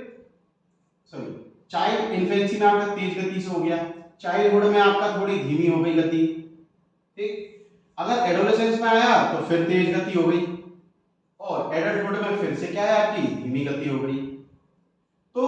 चाइल्ड इन्फेंसी में आपका तेज गति से हो गया, चाइल्डहुड में आपका थोड़ी धीमी हो गई गति। ठीक, अगर एडोलेसेंस में आया तो फिर तेज गति हो गई, और एडल्टहुड में फिर से क्या है आपकी धीमी गति हो गई। तो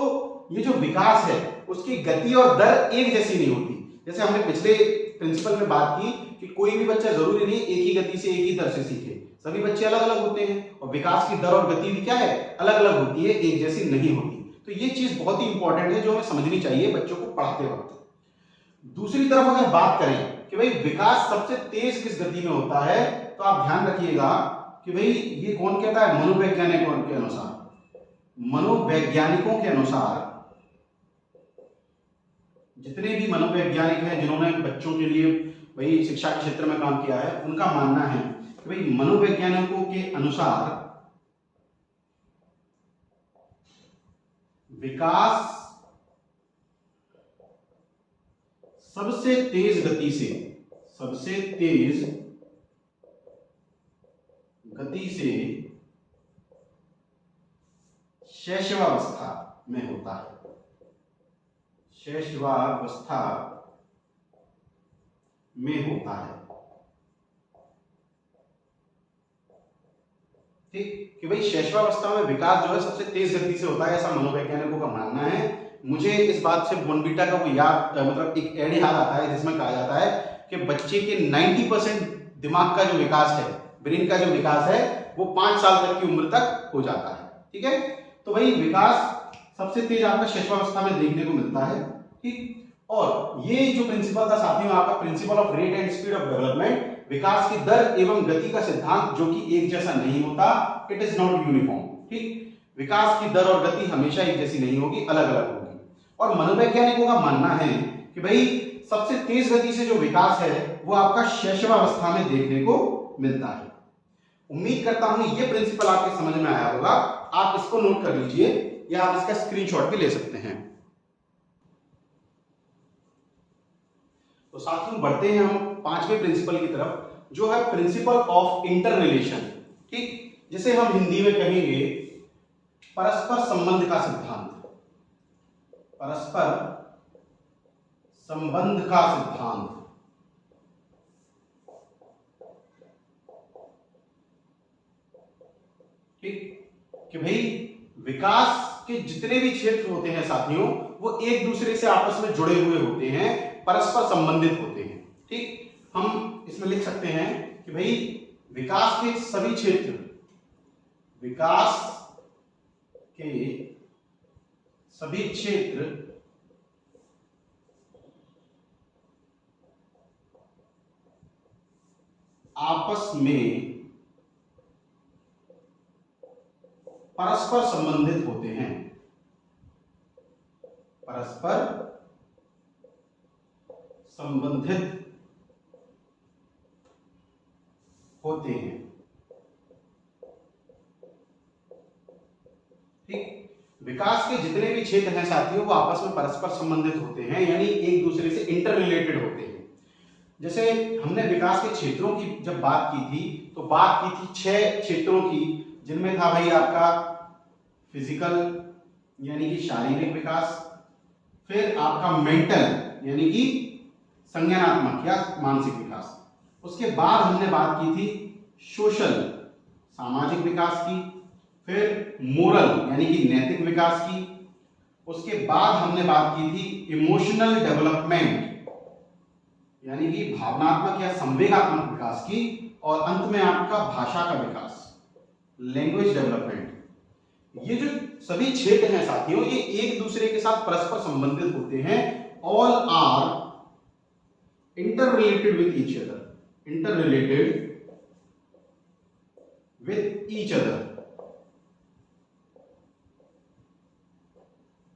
ये जो विकास है उसकी गति और दर एक जैसी नहीं होती। जैसे हमने पिछले प्रिंसिपल में बात की कि कोई भी बच्चा जरूरी नहीं एक ही गति से एक ही दर से सीखे, सभी बच्चे अलग अलग होते हैं और विकास की दर और गति भी क्या है अलग अलग होती है, एक जैसी नहीं होती। तो ये चीज बहुत ही इंपॉर्टेंट है जो हमें समझनी चाहिए बच्चों को पढ़ाते वक्त। दूसरी तरफ अगर बात करें कि भाई विकास सबसे तेज किस गति में होता है, तो आप ध्यान रखिएगा कि भाई ये कौन कहता है, मनोवैज्ञानिकों के अनुसार जितने भी मनोवैज्ञानिक हैं जिन्होंने बच्चों के लिए भाई शिक्षा के क्षेत्र में काम किया है, उनका मानना है कि भाई मनोवैज्ञानिकों के अनुसार विकास सबसे तेज गति से शैशवावस्था में होता है, ठीक, कि भाई शैशवावस्था में विकास जो है सबसे तेज गति से होता है, ऐसा मनोवैज्ञानिकों का मानना है। मुझे इस बात से बोनविटा का वो याद मतलब एक एड याद आता है जिसमें कहा जाता है कि बच्चे के 90% दिमाग का जो विकास है, ब्रेन का जो विकास है वो 5 साल तक की उम्र तक हो जाता है। ठीक है, तो भाई विकास सबसे तेज आपका शैशवावस्था में देखने को मिलता है। ठीक, और ये जो प्रिंसिपल था साथियों आपका principle of rate and speed of development, विकास की दर एवं गति का सिद्धांत जो कि एक जैसा नहीं होता, इट इज नॉट यूनिफॉर्म। ठीक, विकास की दर और गति हमेशा एक जैसी नहीं होगी, अलग अलग होगी। और मनोवैज्ञानिकों का मानना है कि भाई सबसे तेज गति से जो विकास है वो आपका शैशवावस्था में देखने को मिलता है। उम्मीद करता हूं ये प्रिंसिपल आपके समझ में आया होगा, आप इसको नोट कर लीजिए या आप इसका स्क्रीनशॉट भी ले सकते हैं। तो साथियों बढ़ते हैं हम 5वें प्रिंसिपल की तरफ जो है प्रिंसिपल ऑफ इंटर रिलेशन। ठीक, जिसे हम हिंदी में कहेंगे परस्पर संबंध का सिद्धांत, परस्पर संबंध का सिद्धांत। ठीक, कि भाई विकास के जितने भी क्षेत्र होते हैं साथियों वो एक दूसरे से आपस में जुड़े हुए होते हैं, परस्पर संबंधित होते हैं। ठीक, हम इसमें लिख सकते हैं कि भाई विकास के सभी क्षेत्र, आपस में परस्पर संबंधित होते हैं, परस्पर संबंधित होते हैं। ठीक, विकास के जितने भी क्षेत्र हैं साथियों वो आपस में परस्पर संबंधित होते हैं, यानी एक दूसरे से इंटर रिलेटेड होते हैं। जैसे हमने विकास के क्षेत्रों की जब बात की थी तो बात की थी 6 क्षेत्रों की, जिनमें था भाई आपका फिजिकल यानी कि शारीरिक विकास, फिर आपका मेंटल यानी कि संज्ञानात्मक या मानसिक विकास, उसके बाद हमने बात की थी सोशल सामाजिक विकास की, फिर मोरल यानी कि नैतिक विकास की, उसके बाद हमने बात की थी इमोशनल डेवलपमेंट यानी कि भावनात्मक या संवेगात्मक विकास की, और अंत में आपका भाषा का विकास लैंग्वेज डेवलपमेंट। ये जो सभी क्षेत्र हैं साथियों, ये एक दूसरे के साथ परस्पर संबंधित होते हैं। All are interrelated with each other, interrelated with each other.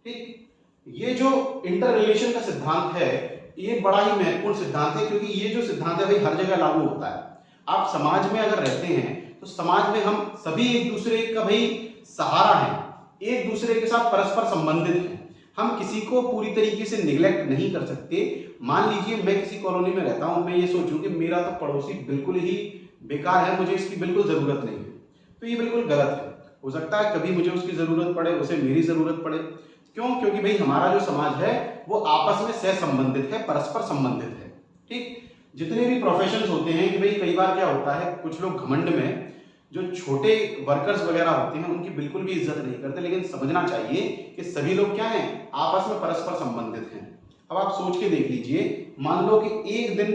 ठीक, ये जो इंटर रिलेशन का सिद्धांत है ये बड़ा ही महत्वपूर्ण सिद्धांत है, क्योंकि ये जो सिद्धांत है भाई हर जगह लागू होता है। आप समाज में अगर रहते हैं तो समाज में हम सभी एक दूसरे का भाई सहारा है, एक दूसरे के साथ परस्पर संबंधित हैं। हम किसी को पूरी तरीके से निगलेक्ट नहीं कर सकते। मान लीजिए मैं किसी कॉलोनी में रहता हूं, मैं ये सोचूं कि मेरा तो पड़ोसी बिल्कुल ही बेकार है, मुझे इसकी बिल्कुल जरूरत नहीं है, तो ये बिल्कुल गलत है। हो सकता है कभी मुझे उसकी जरूरत पड़े, उसे मेरी जरूरत पड़े। क्यों? क्योंकि भाई हमारा जो समाज है वो आपस में सह संबंधित है, परस्पर संबंधित है। ठीक, जितने भी प्रोफेशंस होते हैं कि भाई कई बार क्या होता है, कुछ लोग घमंड में जो छोटे वर्कर्स वगैरह होते हैं उनकी बिल्कुल भी इज्जत नहीं करते, लेकिन समझना चाहिए कि सभी लोग क्या हैं, आपस में परस्पर संबंधित हैं। अब आप सोच के देख लीजिए, मान लो कि एक दिन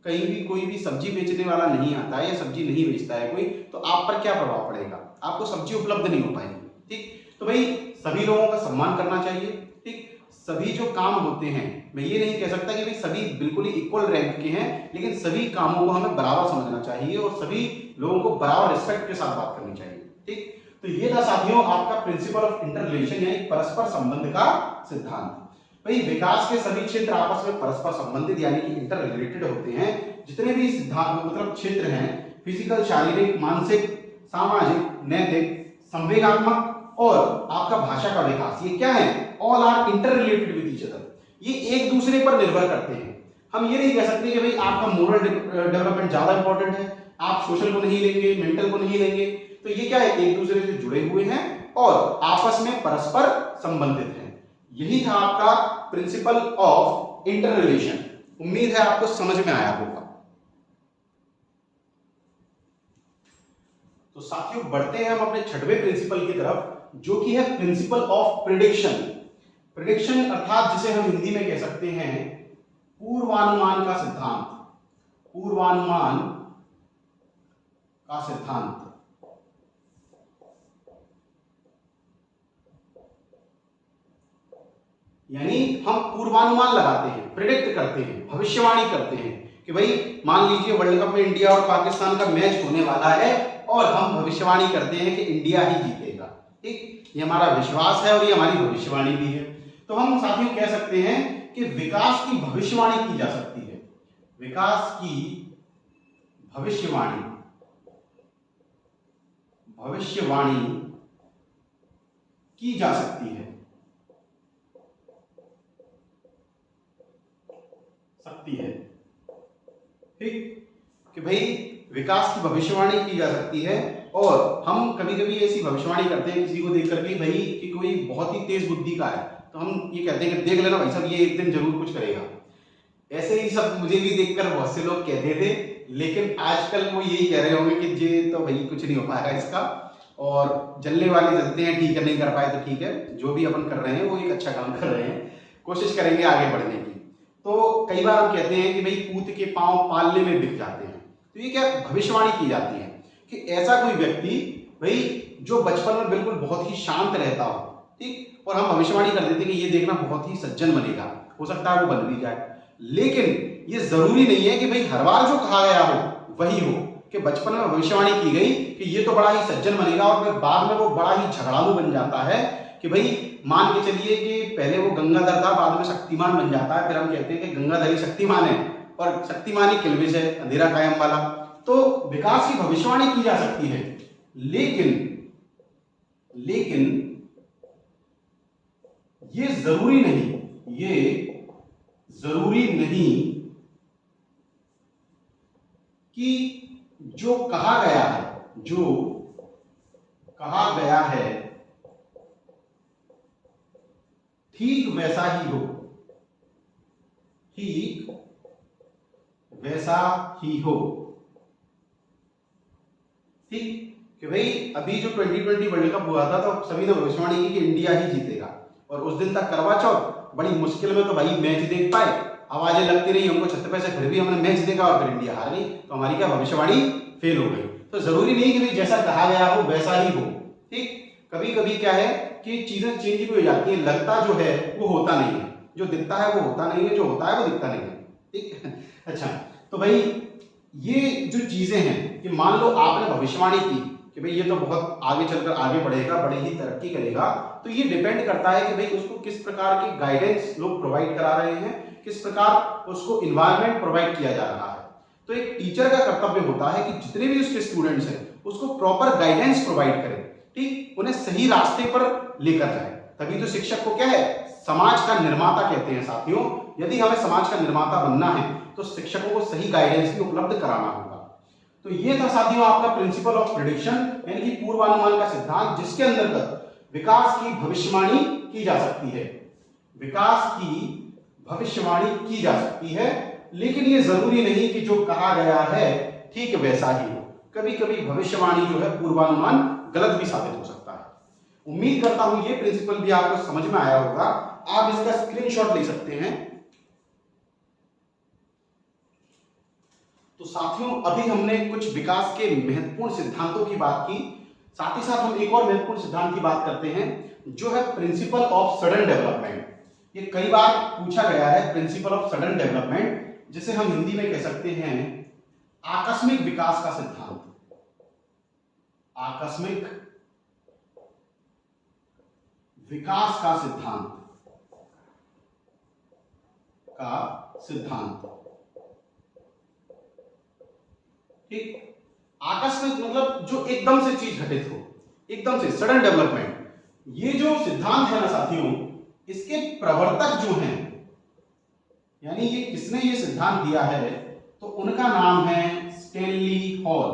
कहीं भी कोई भी सब्जी बेचने वाला नहीं आता है या सब्जी नहीं बेचता है कोई, तो आप पर क्या प्रभाव पड़ेगा? आपको सब्जी उपलब्ध नहीं हो पाएगी। ठीक, तो भाई सभी लोगों का सम्मान करना चाहिए। ठीक, सभी जो काम होते हैं, मैं ये नहीं कह सकता कि भाई सभी बिल्कुल ही इक्वल रैंक के हैं, लेकिन सभी कामों को हमें बराबर समझना चाहिए और सभी लोगों को बराबर रिस्पेक्ट के साथ बात करनी चाहिए। ठीक, तो ये था साथियों आपका प्रिंसिपल ऑफ इंटर रिलेशन यानी परस्पर संबंध का सिद्धांत। भाई विकास के सभी क्षेत्र आपस में परस्पर संबंधित यानी कि इंटर रिलेटेड होते हैं। जितने भी सिद्धांत मतलब क्षेत्र हैं, फिजिकल शारीरिक मानसिक सामाजिक नैतिक संवेगात्मक और आपका भाषा का विकास, ये क्या है? All are interrelated with each other. ये एक दूसरे पर निर्भर करते हैं। हम ये नहीं कह सकते कि भाई आपका मोरल डेवलपमेंट ज्यादा इंपॉर्टेंट है, आप सोशल को नहीं लेंगे, मेंटल को नहीं लेंगे। तो ये क्या है, एक दूसरे से जुड़े हुए हैं और आपस में परस्पर संबंधित हैं। यही था आपका प्रिंसिपल ऑफ इंटर रिलेशन। उम्मीद है आपको समझ में आया होगा। तो साथियों बढ़ते हैं हम अपने छठवें प्रिंसिपल की तरफ, जो कि है प्रिंसिपल ऑफ प्रिडिक्शन। प्रिडिक्शन अर्थात जिसे हम हिंदी में कह सकते हैं पूर्वानुमान का सिद्धांत। पूर्वानुमान का सिद्धांत यानी हम पूर्वानुमान लगाते हैं, प्रिडिक्ट करते हैं, भविष्यवाणी करते हैं कि भाई मान लीजिए वर्ल्ड कप में इंडिया और पाकिस्तान का मैच होने वाला है और हम भविष्यवाणी करते हैं कि इंडिया ही जीतेगा। ठीक, ये हमारा विश्वास है और ये हमारी भविष्यवाणी भी है। तो हम साथियों कह सकते हैं कि विकास की भविष्यवाणी की जा सकती है। विकास की भविष्यवाणी भविष्यवाणी की जा सकती है। ठीक, कि भाई विकास की भविष्यवाणी की जा सकती है। और हम कभी कभी ऐसी भविष्यवाणी करते हैं किसी को देख करके भाई कि कोई बहुत ही तेज बुद्धि का है, तो हम ये कहते हैं कि देख लेना भाई साहब ये एक दिन जरूर कुछ करेगा। ऐसे ही सब मुझे भी देखकर बहुत से लोग कहते थे, लेकिन आजकल वो यही कह रहे होंगे कि ये तो भाई कुछ नहीं हो पाएगा इसका, और जलने वाली जलते हैं, ठीक है नहीं कर पाए तो ठीक है, जो भी अपन कर रहे हैं वो एक अच्छा काम कर रहे हैं, कोशिश करेंगे आगे बढ़ने की। तो कई बार हम कहते हैं कि भाई पूत के पांव पालने में बिक जाते हैं। तो ये क्या भविष्यवाणी की जाती है कि ऐसा कोई व्यक्ति भाई जो बचपन में बिल्कुल बहुत ही शांत रहता हो, ठीक, और हम भविष्यवाणी कर देते हैं कि ये देखना बहुत ही सज्जन बनेगा, हो सकता है वो बन भी जाए। लेकिन ये जरूरी नहीं है कि भाई हर बार जो कहा गया हो वही हो, कि बचपन में भविष्यवाणी की गई कि ये तो बड़ा ही सज्जन बनेगा और फिर बाद में वो बड़ा ही झगड़ालू बन जाता है। कि भाई मान के चलिए कि पहले वो गंगाधर था, बाद में शक्तिमान बन जाता है, फिर हम कहते हैं कि गंगाधर ही शक्तिमान है और शक्तिमान ही किल्विश है, अंधेरा कायम वाला। तो विकास की भविष्यवाणी की जा सकती है, लेकिन ये जरूरी नहीं जो कहा गया है ठीक वैसा ही हो, ठीक वैसा ही हो। ठीक कि भाई अभी जो 2020 वर्ल्ड कप हुआ था तो सभी ने भविष्यवाणी की कि इंडिया ही जीतेगा, और उस दिन तक करवा चौथ बड़ी मुश्किल में तो भाई मैच देख पाए, आवाजें लगती रही हमको छत पे से, फिर भी हमने मैच देखा और फिर इंडिया हार गई, तो हमारी क्या भविष्यवाणी फेल हो गई। तो जरूरी नहीं कि भाई जैसा कहा गया हो वैसा ही हो। ठीक, कभी कभी क्या है कि चीजें चेंज भी हो जाती है, लगता जो है वो होता नहीं है, जो दिखता है वो होता नहीं है, जो होता है वो दिखता नहीं है। ठीक अच्छा, तो भाई ये जो चीजें हैं कि मान लो आपने भविष्यवाणी की कि भाई ये तो बहुत आगे चलकर आगे बढ़ेगा, बड़ी ही तरक्की करेगा, तो ये डिपेंड करता है कि भाई उसको किस प्रकार की गाइडेंस लोग प्रोवाइड करा रहे हैं, किस प्रकार उसको इन्वायरमेंट प्रोवाइड किया जा रहा है। तो एक टीचर का कर्तव्य होता है कि जितने भी उसके स्टूडेंट्स हैं उसको प्रॉपर गाइडेंस प्रोवाइड करें, ठीक, उन्हें सही रास्ते पर लेकर जाए। तभी तो शिक्षक को क्या है, समाज का निर्माता कहते हैं साथियों। यदि हमें समाज का निर्माता बनना है तो शिक्षकों को सही गाइडेंस भी उपलब्ध कराना होगा। तो ये था साथियों आपका प्रिंसिपल ऑफ प्रेडिक्शन, यानी कि पूर्वानुमान का सिद्धांत, जिसके अंतर्गत विकास की भविष्यवाणी की जा सकती है, विकास की भविष्यवाणी की जा सकती है। लेकिन ये जरूरी नहीं कि जो कहा गया है ठीक वैसा ही हो, कभी कभी भविष्यवाणी जो है पूर्वानुमान गलत भी साबित हो सकता है। उम्मीद करता हूं ये प्रिंसिपल भी आपको समझ में आया होगा। आप इसका स्क्रीनशॉट ले सकते हैं। तो साथियों अभी हमने कुछ विकास के महत्वपूर्ण सिद्धांतों की बात की, साथ ही साथ हम एक और महत्वपूर्ण सिद्धांत की बात करते हैं जो है प्रिंसिपल ऑफ सडन डेवलपमेंट। ये कई बार पूछा गया है, प्रिंसिपल ऑफ सडन डेवलपमेंट, जिसे हम हिंदी में कह सकते हैं आकस्मिक विकास का सिद्धांत, आकस्मिक विकास का सिद्धांत। ठीक, आकस्मिक मतलब जो एकदम से चीज घटित हो, एकदम से सडन डेवलपमेंट। ये जो सिद्धांत है ना साथियों, इसके प्रवर्तक जो हैं, यानी ये किसने ये सिद्धांत दिया है, तो उनका नाम है स्टैनली हॉल।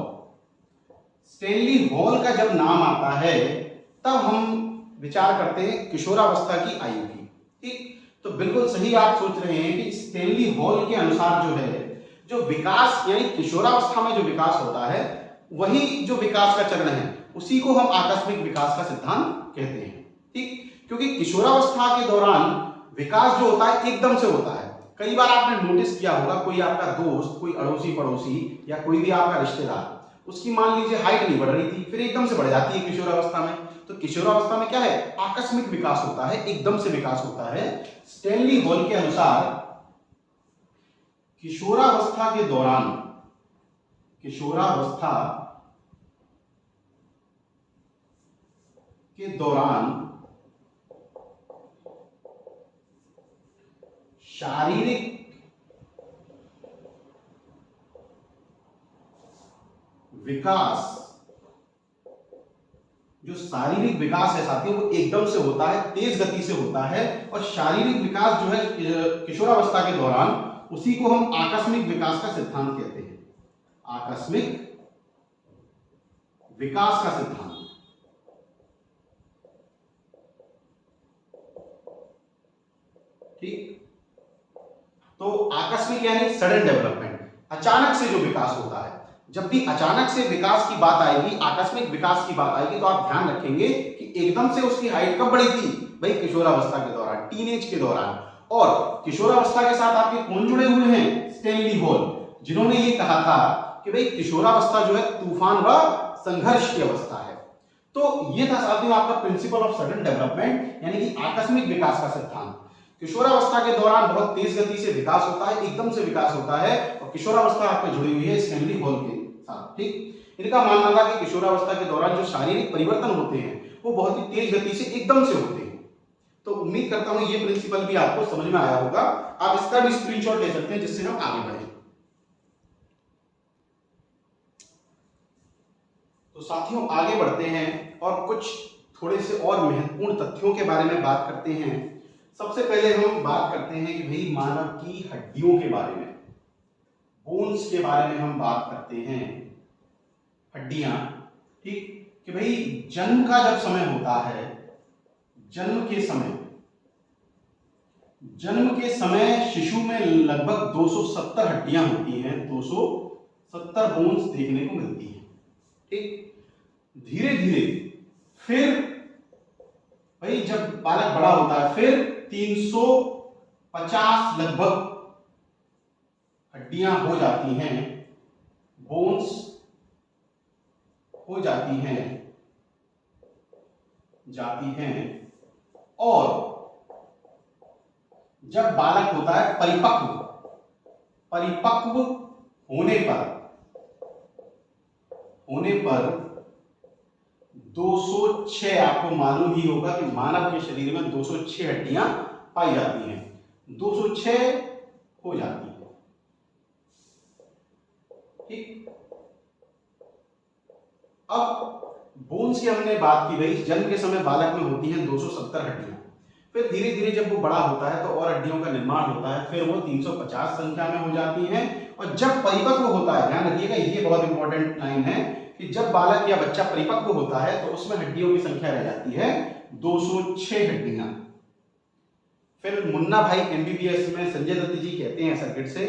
स्टैनली हॉल का जब नाम आता है तब हम विचार करते हैं किशोरावस्था की आयु की। ठीक, तो बिल्कुल सही आप सोच रहे हैं कि स्टैनली हॉल के अनुसार जो है, जो विकास यानी किशोरावस्था में जो विकास होता है, वही जो विकास का चरण है उसी को हम आकस्मिक विकास का सिद्धांत कहते हैं। ठीक, क्योंकि किशोरावस्था के दौरान विकास जो होता है एकदम से होता है। कई बार आपने नोटिस किया होगा, कोई आपका दोस्त, कोई अड़ोसी पड़ोसी या कोई भी आपका रिश्तेदार, उसकी मान लीजिए हाइट नहीं बढ़ रही थी, फिर एकदम से बढ़ जाती है किशोरावस्था में। तो किशोरावस्था में क्या है, आकस्मिक विकास होता है, एकदम से विकास होता है। स्टैनली हॉल के अनुसार किशोरावस्था के दौरान, किशोरावस्था के दौरान शारीरिक विकास, जो शारीरिक विकास है साथियों वो एकदम से होता है, तेज गति से होता है। और शारीरिक विकास जो है किशोरावस्था के दौरान, उसी को हम आकस्मिक विकास का सिद्धांत कहते हैं, आकस्मिक विकास का सिद्धांत। ठीक, तो आकस्मिक यानी सडन डेवलपमेंट, अचानक से जो विकास होता है। जब भी अचानक से विकास की बात आएगी, आकस्मिक विकास की बात आएगी, तो आप ध्यान रखेंगे कि एकदम से उसकी हाइट कब बढ़ी थी, भाई किशोरावस्था के दौरान, टीनेज के दौरान। और किशोरावस्था के साथ आपके कौन जुड़े हुए हैं, स्टैनली हॉल, जिन्होंने ये कहा था कि भाई किशोरावस्था जो है तूफान व संघर्ष की अवस्था है। तो ये था साथियों आपका प्रिंसिपल ऑफ सडन डेवलपमेंट, यानी कि आकस्मिक विकास का सिद्धांत। किशोरावस्था के दौरान बहुत तेज गति से विकास होता है, एकदम से विकास होता है, और किशोरावस्था आपको जुड़ी हुई है स्टैनली हॉल के साथ। ठीक, इनका मानना था कि किशोरावस्था के दौरान जो शारीरिक परिवर्तन होते हैं वो बहुत ही तेज गति से एकदम से होते हैं। तो उम्मीद करता हूं ये प्रिंसिपल भी आपको समझ में आया होगा। आप इसका भी स्क्रीनशॉट ले सकते हैं जिससे हम आगे बढ़े। तो साथियों आगे बढ़ते हैं और कुछ थोड़े से और महत्वपूर्ण तथ्यों के बारे में बात करते हैं। सबसे पहले हम बात करते हैं कि भाई मानव की हड्डियों के बारे में, बोन्स के बारे में हम बात करते हैं। हड्डियां, ठीक, कि भाई जन्म का जब समय होता है, जन्म के समय शिशु में लगभग 270 हड्डियां होती हैं, 270 बोन्स देखने को मिलती हैं, ठीक। धीरे धीरे फिर भाई जब बालक बड़ा होता है फिर 350 लगभग हड्डियां हो जाती हैं, बोन्स हो जाती हैं और जब बालक होता है परिपक्व होने पर 206, आपको मालूम ही होगा कि मानव के शरीर में 206 हड्डियां पाई जाती हैं, 206 हो जाती है, ठीक। अब बोन्स की हमने बात की, भाई जन्म के समय बालक में होती हैं 270 हड्डियां, फिर धीरे धीरे जब वो बड़ा होता है तो और हड्डियों का निर्माण होता है, फिर वो 350 संख्या में हो जाती हैं, और जब परिपक्व होता है, ध्यान रखिएगा ये बहुत इंपॉर्टेंट लाइन है कि जब बालक या बच्चा परिपक्व होता है तो उसमें हड्डियों की संख्या रह जाती है 206 हड्डियां। फिर मुन्ना भाई एमबीबीएस में संजय दत्त जी कहते हैं सर्किट से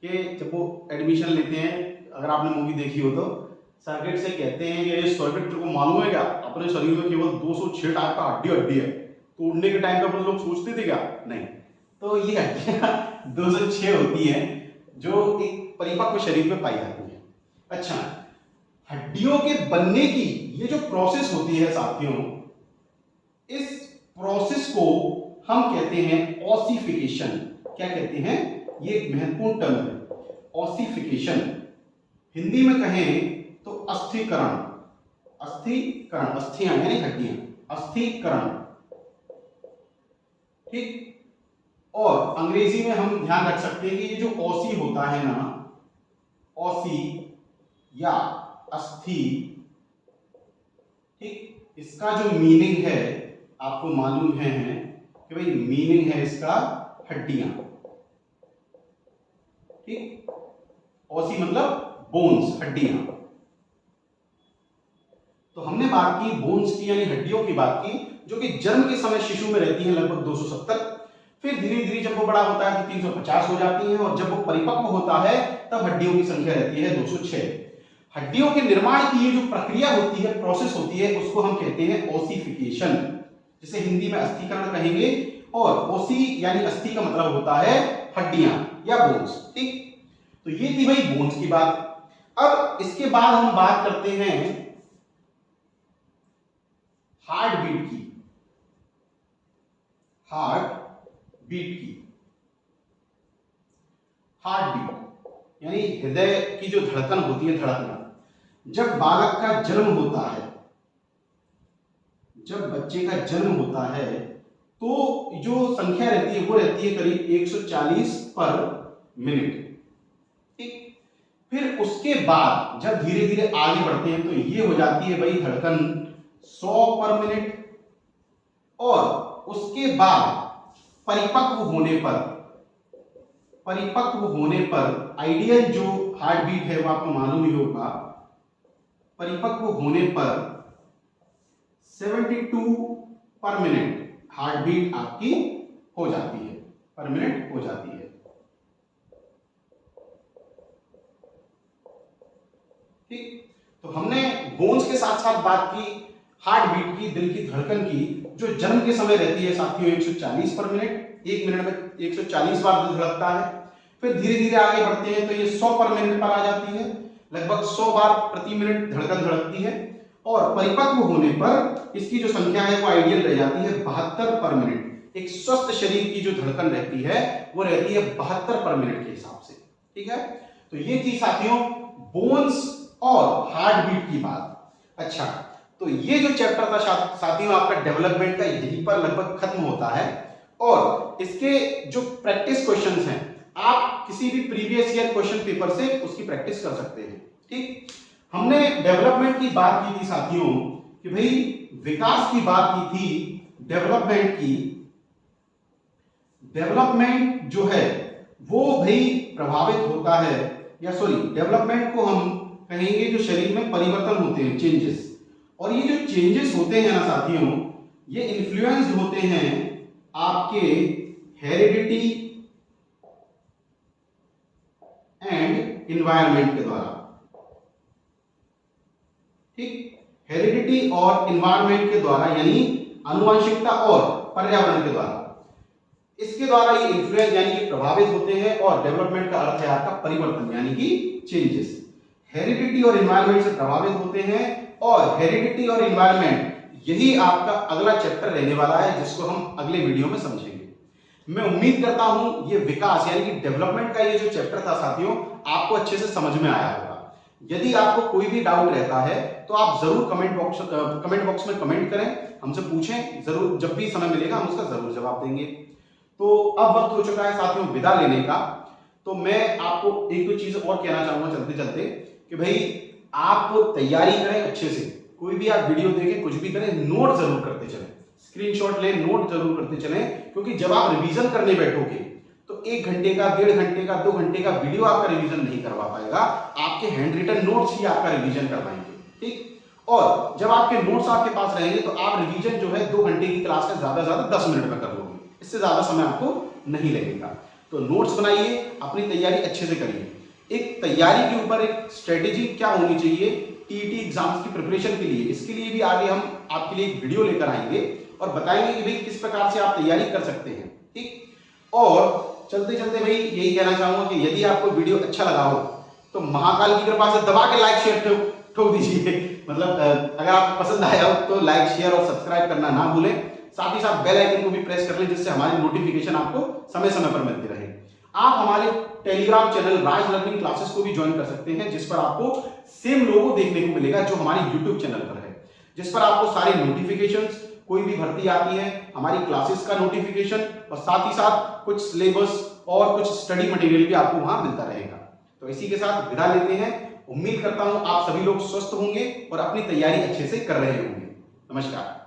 कि जब वो एडमिशन लेते हैं, अगर आपने मूवी देखी हो तो, सर्किट से कहते हैं कि ये सर्किट तेरे को मालूम है क्या, अपने शरीर में केवल 206 टाइप का हड्डी है, तो उड़ने के टाइम पे अपन लोग सोचते थे क्या, नहीं, तो ये हड्डियां 206 होती हैं जो एक परिपक्व शरीर में पाई जाती है। अच्छा, हड्डियों के बनने की ये जो प्रोसेस होती है साथियों, इस प्रोसेस को हम कहते हैं ऑसिफिकेशन। क्या कहते हैं, ये एक महत्वपूर्ण टर्म है, ऑसिफिकेशन। हिंदी में कहें तो अस्थिकरण, अस्थियां यानी हड्डियां, अस्थिकरण, ठीक। और अंग्रेजी में हम ध्यान रख सकते हैं कि ये जो ऑसी होता है ना, ऑसी या अस्थि, ठीक, इसका जो मीनिंग है आपको मालूम है कि भाई मीनिंग है इसका हड्डियां, ठीक। ऑसी मतलब बोन्स, हड्डियां। तो हमने बात की बोन्स की यानी हड्डियों की बात की, जो कि जन्म के समय शिशु में रहती है लगभग 270, फिर धीरे धीरे जब वो बड़ा होता है तो 350 हो जाती हैं, और जब वो परिपक्व होता है तब हड्डियों की संख्या रहती है 206। हड्डियों के निर्माण की ये जो प्रक्रिया होती है, प्रोसेस होती है, उसको हम कहते हैं ओसिफिकेशन, जिसे हिंदी में अस्थिकरण कहेंगे, और ओसी यानी अस्थि का मतलब होता है हड्डियां या बोन्स, ठीक। तो ये थी भाई बोन्स की बात। अब इसके बाद हम बात करते हैं हार्ट बीट की, हार्ट बीट यानी हृदय की जो धड़कन होती है, धड़कना। जब बालक का जन्म होता है, जब बच्चे का जन्म होता है तो जो संख्या रहती है वो रहती है करीब 140 पर मिनट, ठीक। फिर उसके बाद जब धीरे धीरे आगे बढ़ते हैं तो ये हो जाती है भाई धड़कन 100 पर मिनट, और उसके बाद परिपक्व होने पर आइडियल जो हार्ट बीट है वो आपको मालूम ही होगा, परिपक्व होने पर 72 पर मिनट हार्ट बीट आपकी हो जाती है, पर मिनट हो जाती है, ठीक। तो हमने बोन्स के साथ साथ बात की हार्ट बीट की, दिल की धड़कन की, जो जन्म के समय रहती है साथियों 140 पर मिनट, एक मिनट में 140 बार दिल धड़कता है। फिर धीरे धीरे आगे बढ़ते हैं तो ये 100 पर मिनट पर आ जाती है, लगभग 100 बार प्रति मिनट धड़कन धड़कती है, और परिपक्व होने पर इसकी जो संख्या है वो आइडियल रह जाती है 72 पर मिनट। एक स्वस्थ शरीर की जो धड़कन रहती है वो रहती है 72 पर मिनट के हिसाब से, ठीक है। तो ये थी साथियों बोन्स और हार्ट बीट की बात। अच्छा, तो ये जो चैप्टर था साथियों आपका डेवलपमेंट का यहीं पर लगभग खत्म होता है, और इसके जो प्रैक्टिस क्वेश्चंस हैं आप किसी भी प्रीवियस ईयर क्वेश्चन पेपर से उसकी प्रैक्टिस कर सकते हैं, ठीक। हमने डेवलपमेंट की बात की थी साथियों कि भाई विकास की बात की थी, डेवलपमेंट की। डेवलपमेंट जो है वो भाई प्रभावित होता है, या सॉरी डेवलपमेंट को हम कहेंगे जो शरीर में परिवर्तन होते हैं, चेंजेस। और ये जो चेंजेस होते हैं ना साथियों, ये इन्फ्लुएंस्ड होते हैं आपके हेरिडिटी एंड इन्वायरमेंट के द्वारा। ठीक, हेरिडिटी और इन्वायरमेंट के द्वारा, यानी आनुवंशिकता और पर्यावरण के द्वारा, इसके द्वारा ये इन्फ्लुएंस यानी कि प्रभावित होते हैं। और डेवलपमेंट का अर्थ है आपका परिवर्तन यानी कि चेंजेस। हेरिडिटी और इन्वायरमेंट से प्रभावित होते हैं, और हेरिडिटी और इन्वायरमेंट यही आपका अगला चैप्टर रहने वाला है, जिसको हम अगले वीडियो में समझेंगे। मैं उम्मीद करता हूं ये विकास यानी कि डेवलपमेंट का ये जो चैप्टर था साथियों, आपको अच्छे से समझ में आया होगा। यदि आपको कोई भी डाउट रहता है तो आप जरूर कमेंट बॉक्स में कमेंट करें, हमसे पूछें, जरूर जब भी समय मिलेगा हम उसका जरूर जवाब देंगे। तो अब वक्त हो चुका है साथियों विदा लेने का। तो मैं आपको एक दो चीज और कहना चाहूंगा चलते चलते कि भाई आप तैयारी करें अच्छे से। कोई भी आप वीडियो देखें, कुछ भी करें, नोट जरूर करते चलें, स्क्रीनशॉट लें, नोट जरूर करते चलें। क्योंकि जब आप रिवीजन करने बैठोगे तो 1 घंटे का, 1.5 घंटे का, 2 घंटे का वीडियो आपका रिवीजन नहीं करवा पाएगा, आपके हैंड रिटन नोट्स ही आपका रिवीजन करवाएंगे। ठीक, और जब आपके नोट्स आपके पास रहेंगे तो आप रिवीजन जो है 2 घंटे की क्लास का ज्यादा से ज्यादा 10 मिनट में कर लोगे, इससे ज्यादा समय आपको नहीं लगेगा। तो नोट्स बनाइए, अपनी तैयारी अच्छे से करिए। एक तैयारी के ऊपर एक स्ट्रेटेजी क्या होनी चाहिए टीईटी एग्जाम्स की प्रिपरेशन के लिए, इसके लिए भी आगे हम आपके लिए एक वीडियो लेकर आएंगे और बताएंगे कि भाई किस प्रकार से आप तैयारी कर सकते हैं। ठीक, और चलते चलते भाई यही कहना चाहूंगा कि यदि आपको वीडियो अच्छा लगा हो तो महाकाल की कृपा से दबा के लाइक शेयर ठोक दीजिए। मतलब अगर आपको पसंद आया हो तो लाइक शेयर और सब्सक्राइब करना ना भूलें। साथ ही साथ बेल आइकन को भी प्रेस कर लें, जिससे हमारी नोटिफिकेशन आपको समय समय पर मिलती रहे। आप हमारे टेलीग्राम चैनल राज लर्निंग क्लासेस को भी ज्वाइन कर सकते हैं, जिस पर आपको सेम लोगो देखने को मिलेगा जो हमारे यूट्यूब चैनल पर है, जिस पर आपको सारे नोटिफिकेशंस, कोई भी भर्ती आती है, हमारी क्लासेस का नोटिफिकेशन और साथ ही साथ कुछ सिलेबस और कुछ स्टडी मटेरियल भी आपको वहां मिलता रहेगा। तो इसी के साथ विदा लेते हैं। उम्मीद करता हूं आप सभी लोग स्वस्थ होंगे और अपनी तैयारी अच्छे से कर रहे होंगे। नमस्कार।